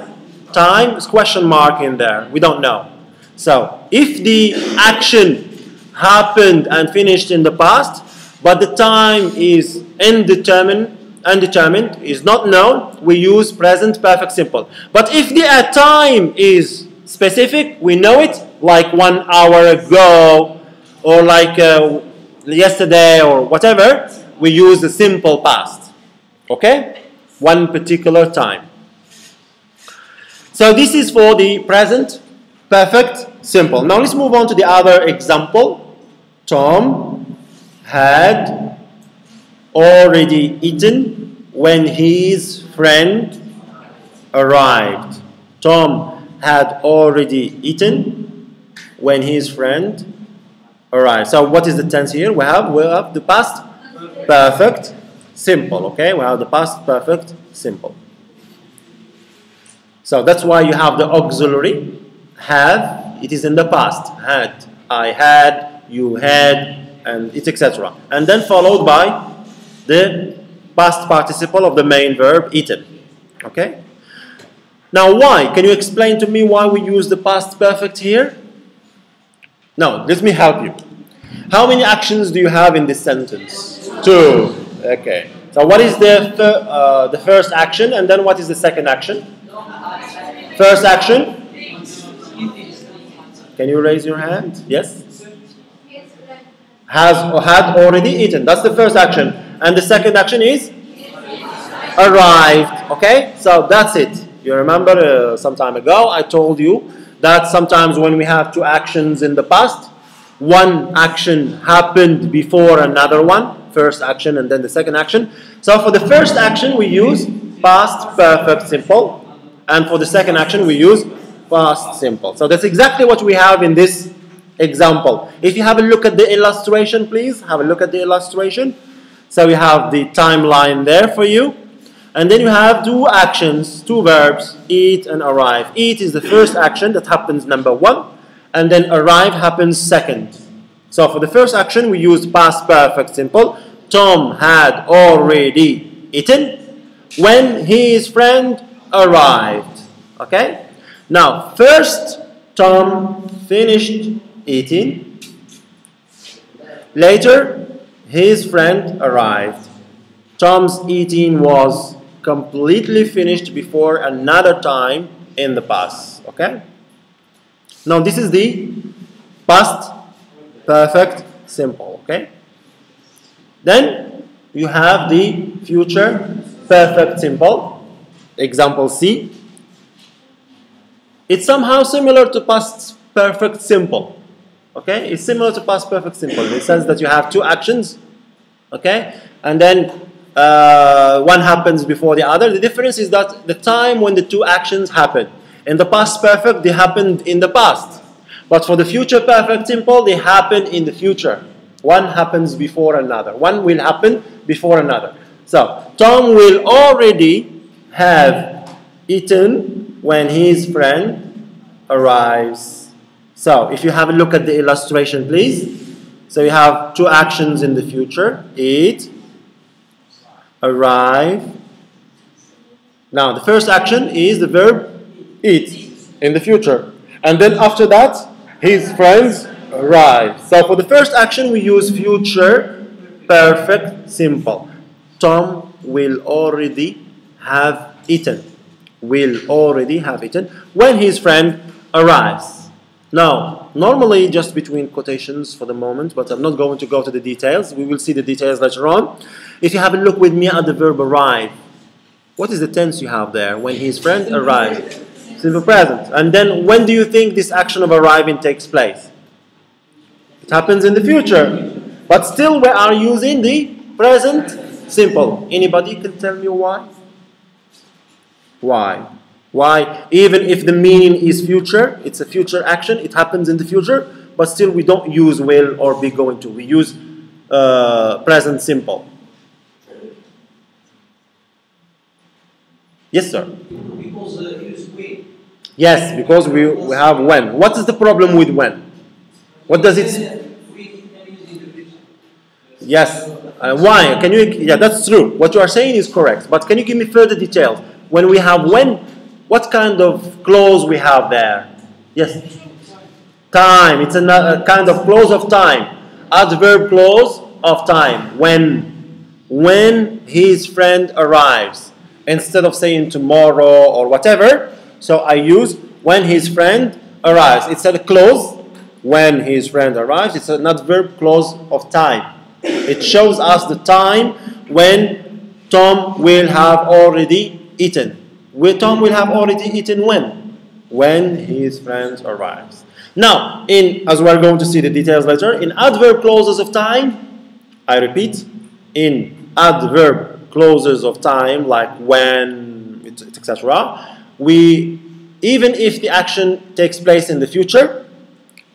Time is question mark in there. We don't know. So if the action happened and finished in the past, but the time is undetermined, is not known, we use present perfect simple. But if the time is specific, we know it, like 1 hour ago, or like yesterday, or whatever, we use the simple past. Okay? One particular time. So this is for the present perfect simple. Now let's move on to the other example. Tom had already eaten when his friend arrived. Tom had already eaten when his friend arrived. So what is the tense here? We have the past perfect simple. Okay, we have the past perfect simple. So that's why you have the auxiliary have. It is in the past. Had, I had, you had, and it's etc. And then followed by the past participle of the main verb eaten. Okay. Now why? Can you explain to me why we use the past perfect here? No, let me help you. How many actions do you have in this sentence? 2. Okay. So what is the first action, and then what is the second action? First action? Can you raise your hand? Yes? Has or had already eaten. That's the first action. And the second action is? Arrived. Okay? So that's it. You remember some time ago I told you that sometimes when we have two actions in the past, one action happened before another one, first action and then the second action. So for the first action we use past perfect simple, and for the second action we use past simple. So that's exactly what we have in this example. If you have a look at the illustration, please have a look at the illustration. So we have the timeline there for you. And then you have two actions, two verbs, eat and arrive. Eat is the first action that happens number 1, and then arrive happens second. So for the first action we use past perfect simple. Tom had already eaten when his friend arrived. Okay? Now, first Tom finished eating. Later, his friend arrived. Tom's eating was completely finished before another time in the past. Okay? Now this is the past perfect simple. Okay? Then you have the future perfect simple. Example C. It's somehow similar to past perfect simple. Okay? It's similar to past perfect simple in the sense that you have two actions. Okay? And then one happens before the other. The difference is that the time when the two actions happen. In the past perfect, they happened in the past. But for the future perfect simple, they happen in the future. One happens before another. One will happen before another. So, Tom will already have eaten when his friend arrives. So, if you have a look at the illustration, please. So, you have two actions in the future. Eat, arrive. Now, the first action is the verb eat in the future. And then after that, his friends arrive. So for the first action, we use future perfect simple. Tom will already have eaten. Will already have eaten when his friend arrives. Now, normally just between quotations for the moment, but I'm not going to go to the details. We will see the details later on. If you have a look with me at the verb arrive, what is the tense you have there? When his friend arrives. Simple present. And then when do you think this action of arriving takes place? It happens in the future. But still we are using the present simple. Anybody can tell me why? Why? Why? Even if the meaning is future, it's a future action, it happens in the future, but still we don't use will or be going to. We use present simple. Yes, sir? Because use when. Yes, because we have when. What is the problem with when? What does it... Yes. Why? Can you... Yeah, that's true. What you are saying is correct. But can you give me further details? When we have when, what kind of clause we have there? Yes. Time. It's a kind of clause of time. Adverb clause of time. When. When his friend arrives. Instead of saying tomorrow or whatever, so I use when his friend arrives. It's a clause, when his friend arrives. It's an adverb clause of time. It shows us the time when Tom will have already eaten. Tom will have already eaten when? When his friend arrives. Now, as we're going to see the details later, in adverb clauses of time, I repeat, in adverb clauses of time like when, etc., we even if the action takes place in the future,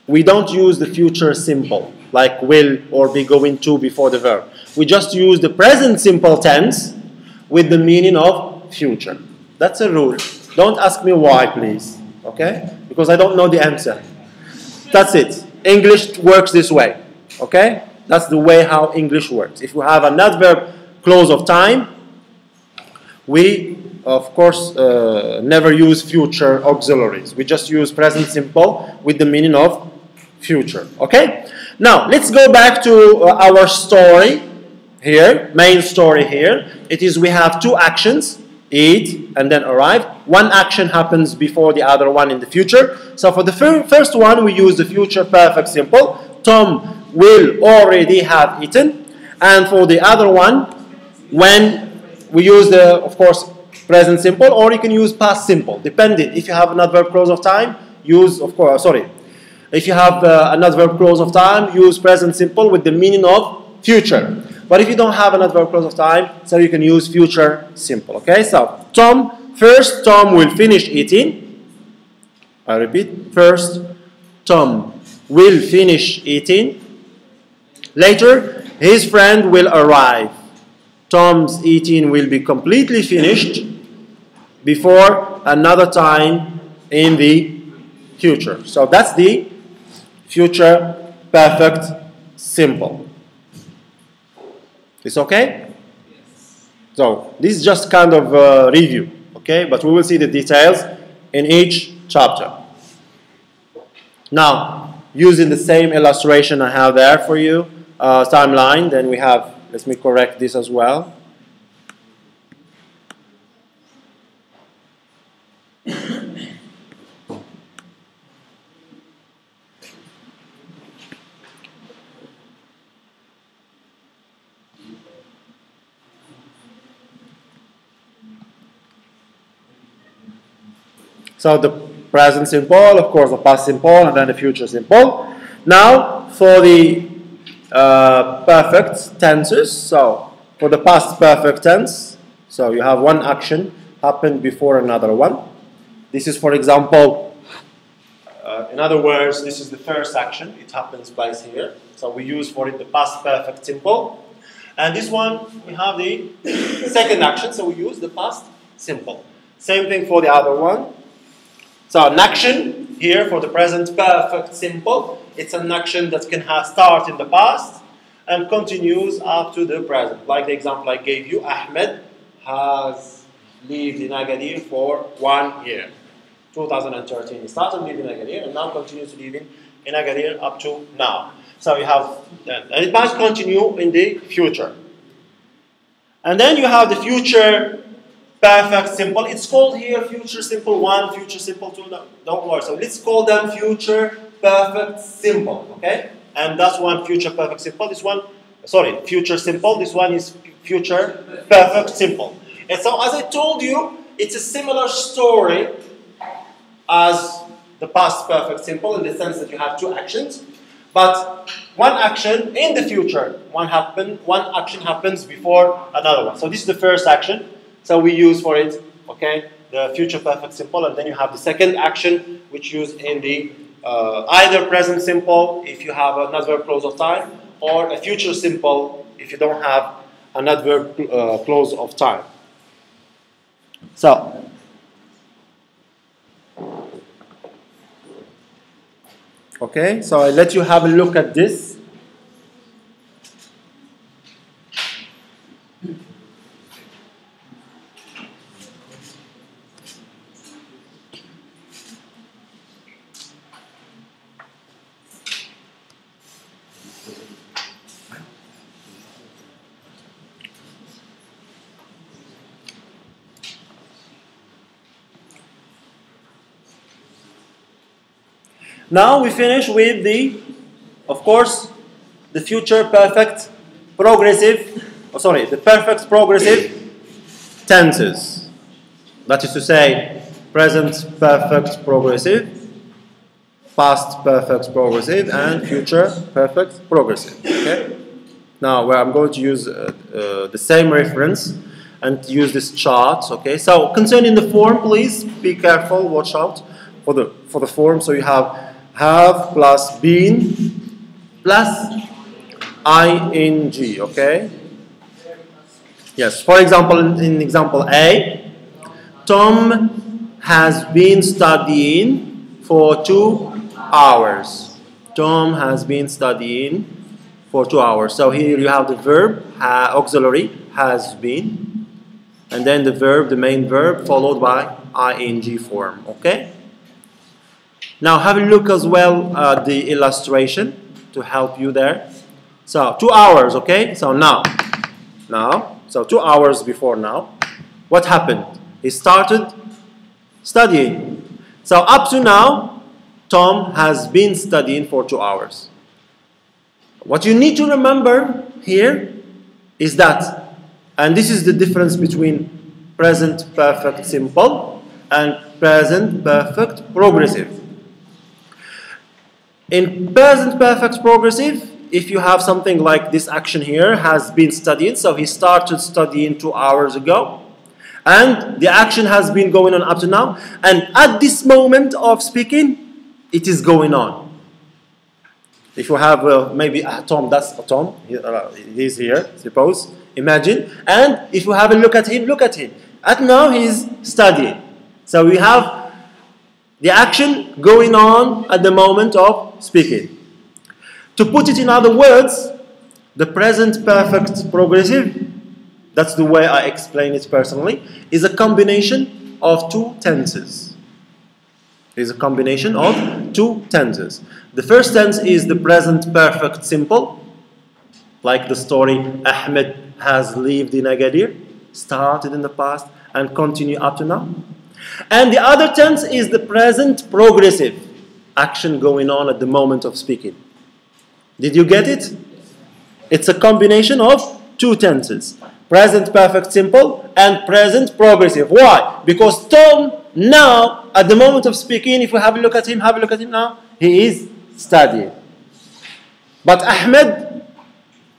we don't use the future simple, like will or be going to before the verb. We just use the present simple tense with the meaning of future. That's a rule. Don't ask me why, please. Okay? Because I don't know the answer. That's it. English works this way. Okay? That's the way how English works. If we have an adverb clause of time, we, of course, never use future auxiliaries. We just use present simple with the meaning of future. Okay? Now, let's go back to our story here, main story here. It is we have two actions, eat and then arrive. One action happens before the other one in the future. So for the first one, we use the future perfect simple. Tom will already have eaten. And for the other one, when we use the, of course, present simple, or you can use past simple, depending. If you have an adverb clause of time, use, of course, if you have an adverb clause of time, use present simple with the meaning of future. But if you don't have an adverb clause of time, so you can use future simple. Okay, so first Tom will finish eating. I repeat, first Tom will finish eating. Later, his friend will arrive. Tom's eating will be completely finished before another time in the future. So that's the future perfect simple. It's okay? So this is just kind of a review, okay? But we will see the details in each chapter. Now, using the same illustration I have there for you, timeline, then we have, let me correct this as well. So the present simple, of course, the past simple, and then the future simple. Now, for the perfect tenses, so for the past perfect tense, so you have one action happen before another one. This is, for example, in other words, this is the first action. It happens place here. So we use for it the past perfect simple. And this one, we have the second action, so we use the past simple. Same thing for the other one. So an action here for the present perfect simple, it's an action that can start in the past and continues up to the present. Like the example I gave you, Ahmed has lived in Agadir for 1 year. 2013, he started living in Agadir and now continues living in Agadir up to now. So you have, and it might continue in the future. And then you have the future perfect simple. It's called here future simple 1, future simple 2. No, don't worry. So let's call them future perfect simple. Okay? And that's one future perfect simple. This one, sorry, future simple. This one is future perfect simple. And so as I told you, it's a similar story as the past perfect simple in the sense that you have two actions. But one action in the future, one action happens before another one. So this is the first action. So we use for it, okay, the future perfect simple, and then you have the second action, which use in the either present simple if you have an adverb clause of time, or a future simple if you don't have an adverb clause of time. So, okay, so I let you have a look at this. Now we finish with the, of course, the future perfect progressive, the perfect progressive tenses. That is to say, present perfect progressive, past perfect progressive, and future perfect progressive. Okay? Now, where I'm going to use the same reference, and use this chart. Okay, so concerning the form, please be careful, watch out for the form. So you have plus been plus ing. Okay. Yes. For example, in example A, Tom has been studying for 2 hours. Tom has been studying for 2 hours. So here you have the verb, auxiliary, has been, and then the verb, the main verb, followed by ing form. Okay? Now have a look as well at the illustration to help you there. So 2 hours, okay? So now, so 2 hours before now, what happened? He started studying. So up to now, Tom has been studying for 2 hours. What you need to remember here is that, and this is the difference between present perfect simple and present perfect progressive. In present perfect progressive, if you have something like this action here, has been studying, so he started studying 2 hours ago, and the action has been going on up to now, and at this moment of speaking, it is going on. If you have maybe Tom, that's Tom, he's here, suppose, imagine, and if you have a look at him, at now he's studying. So we have the action going on at the moment of speaking. To put it in other words, the present perfect progressive, that's the way I explain it personally, is a combination of 2 tenses. Is a combination of 2 tenses. The first tense is the present perfect simple, like the story Ahmed has lived in Agadir, started in the past and continue up to now. And the other tense is the present progressive, action going on at the moment of speaking. Did you get it? It's a combination of 2 tenses. Present perfect simple and present progressive. Why? Because Tom now, at the moment of speaking, if we have a look at him now, he is studying. But Ahmed,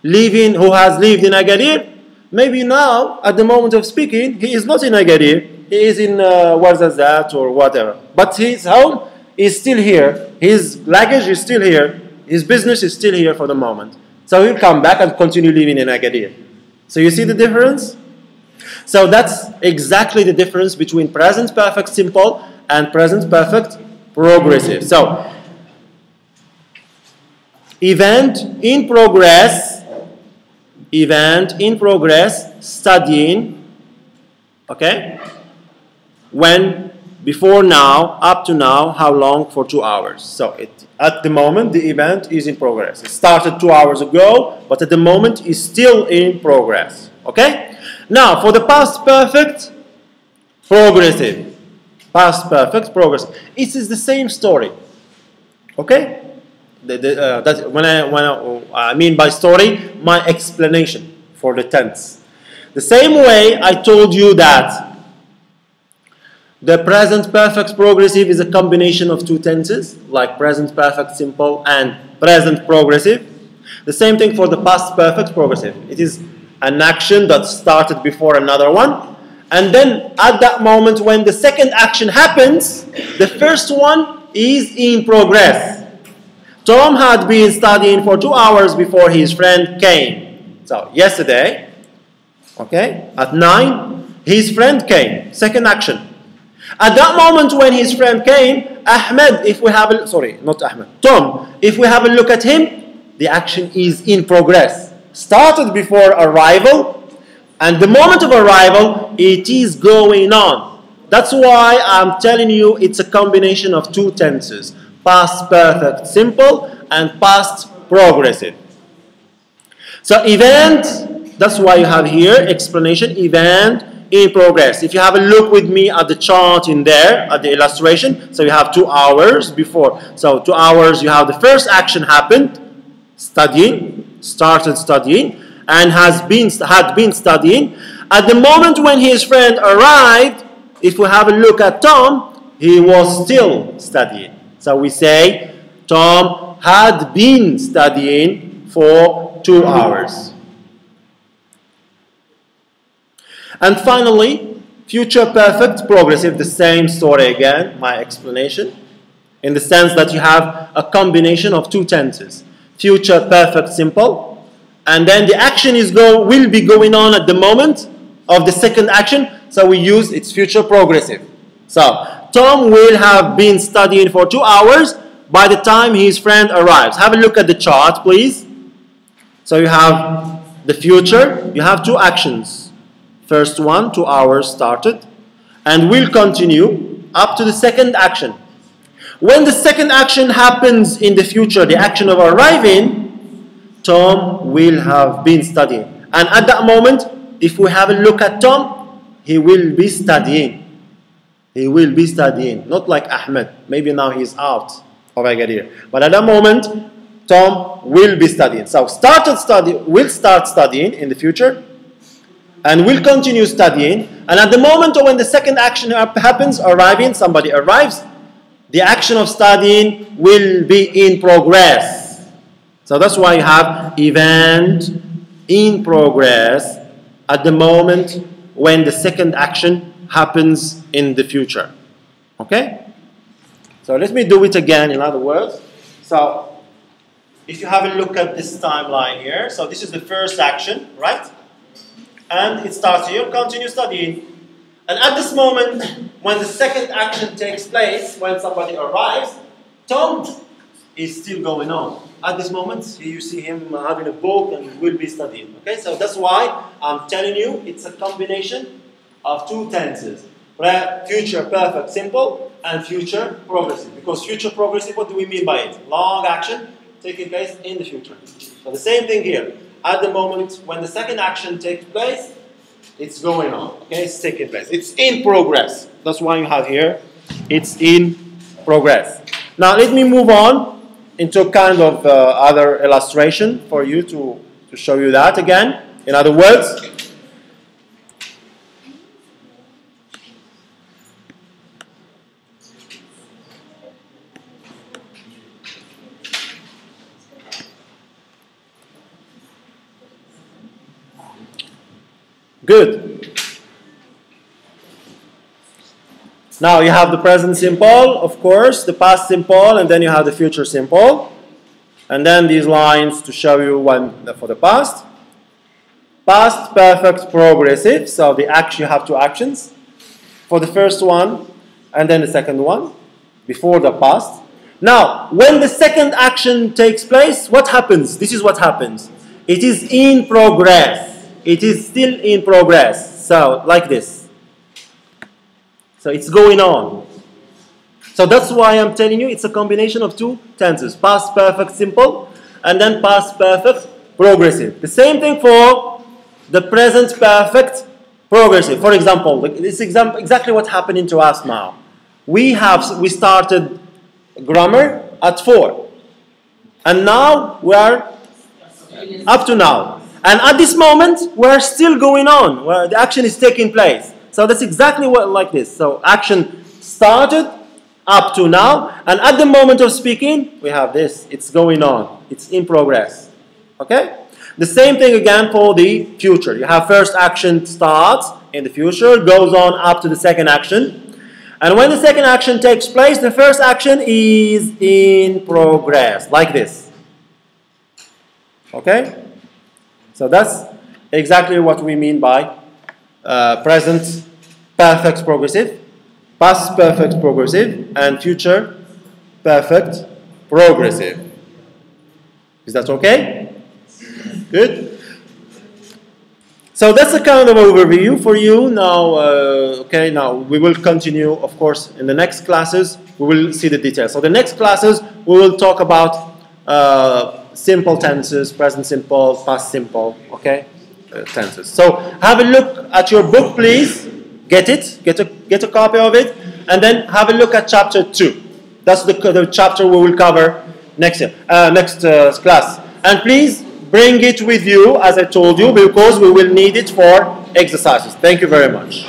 who has lived in Agadir, maybe now, at the moment of speaking, he is not in Agadir. He is in Warzazat or whatever. But his home is still here. His luggage is still here. His business is still here for the moment. So he'll come back and continue living in Agadir. So you see the difference? So that's exactly the difference between present perfect simple and present perfect progressive. So, event in progress, studying, okay? When, before now, up to now, how long? For 2 hours. So at the moment, the event is in progress. It started 2 hours ago, but at the moment, is still in progress. Okay? Now, for the past perfect progressive. Past perfect progressive. It is the same story. Okay? That's when I mean by story, my explanation for the tense. The same way I told you that the present perfect progressive is a combination of 2 tenses, like present perfect simple and present progressive. The same thing for the past perfect progressive. It is an action that started before another one, and then at that moment when the second action happens, the first one is in progress. Tom had been studying for 2 hours before his friend came. So yesterday, okay, at 9, his friend came. Second action. At that moment when his friend came, Ahmed, if we have a, sorry, not Ahmed, Tom, if we have a look at him, the action is in progress. Started before arrival, and the moment of arrival, it is going on. That's why I'm telling you it's a combination of 2 tenses. Past perfect simple and past progressive. So event, that's why you have here, explanation, event, in progress. If you have a look with me at the chart in there, at the illustration, so you have 2 hours before. So 2 hours, you have the first action happened, studying, started studying, and had been studying. At the moment when his friend arrived, if we have a look at Tom, he was still studying. So we say, Tom had been studying for 2 hours. And finally, future perfect progressive, the same story again, my explanation, in the sense that you have a combination of two tenses. Future perfect simple, and then the action will be going on at the moment of the second action, so we use its future progressive. So, Tom will have been studying for 2 hours by the time his friend arrives. Have a look at the chart, please. So you have the future, you have two actions. First one, 2 hours started, and will continue up to the second action. When the second action happens in the future, the action of arriving, Tom will have been studying. And at that moment, if we have a look at Tom, he will be studying. He will be studying. Not like Ahmed. Maybe now he's out of Agadir. But at that moment, Tom will be studying. So will start studying in the future and will continue studying. And at the moment when the second action happens, arriving, somebody arrives, the action of studying will be in progress. So that's why you have event in progress at the moment when the second action happens in the future. Okay? So let me do it again in other words. So if you have a look at this timeline here, so this is the first action, right? And it starts here, continue studying. And at this moment, when the second action takes place, when somebody arrives, Tom is still going on. At this moment, you see him having a book and will be studying. Okay, so that's why I'm telling you it's a combination of two tenses. Future perfect simple and future progressive. Because future progressive, what do we mean by it? Long action taking place in the future. So the same thing here. At the moment when the second action takes place, it's going on. Okay, it's taking place. It's in progress. That's why you have here, it's in progress. Now let me move on into kind of other illustration for you to show you that again. In other words, good. Now you have the present simple, of course, the past simple, and then you have the future simple. And then these lines to show you one for the past. Past perfect progressive, so the action, you have two actions. For the first one, and then the second one, before the past. Now, when the second action takes place, what happens? This is what happens. It is in progress. It is still in progress. So, like this. So it's going on. So that's why I'm telling you it's a combination of two tenses. Past perfect simple and then past perfect progressive. The same thing for the present perfect progressive. For example, this example exactly what happening to us now. We started grammar at 4. And now we are up to now. And at this moment we're still going on, where the action is taking place. So that's exactly what like this. So action started up to now, and at the moment of speaking, we have this. It's going on. It's in progress. Okay? The same thing again for the future. You have first action starts in the future, goes on up to the second action. And when the second action takes place, the first action is in progress. Like this. Okay? So that's exactly what we mean by present perfect progressive, past perfect progressive, and future perfect progressive. Is that okay? Good. So that's a kind of overview for you now. Okay, now we will continue, of course, in the next classes. We will see the details. So the next classes we will talk about simple tenses, present simple, past simple. Okay. Tenses. So have a look at your book, please. Get it. Get a copy of it, and then have a look at chapter 2. That's the chapter we will cover next class. And please bring it with you, as I told you, because we will need it for exercises. Thank you very much.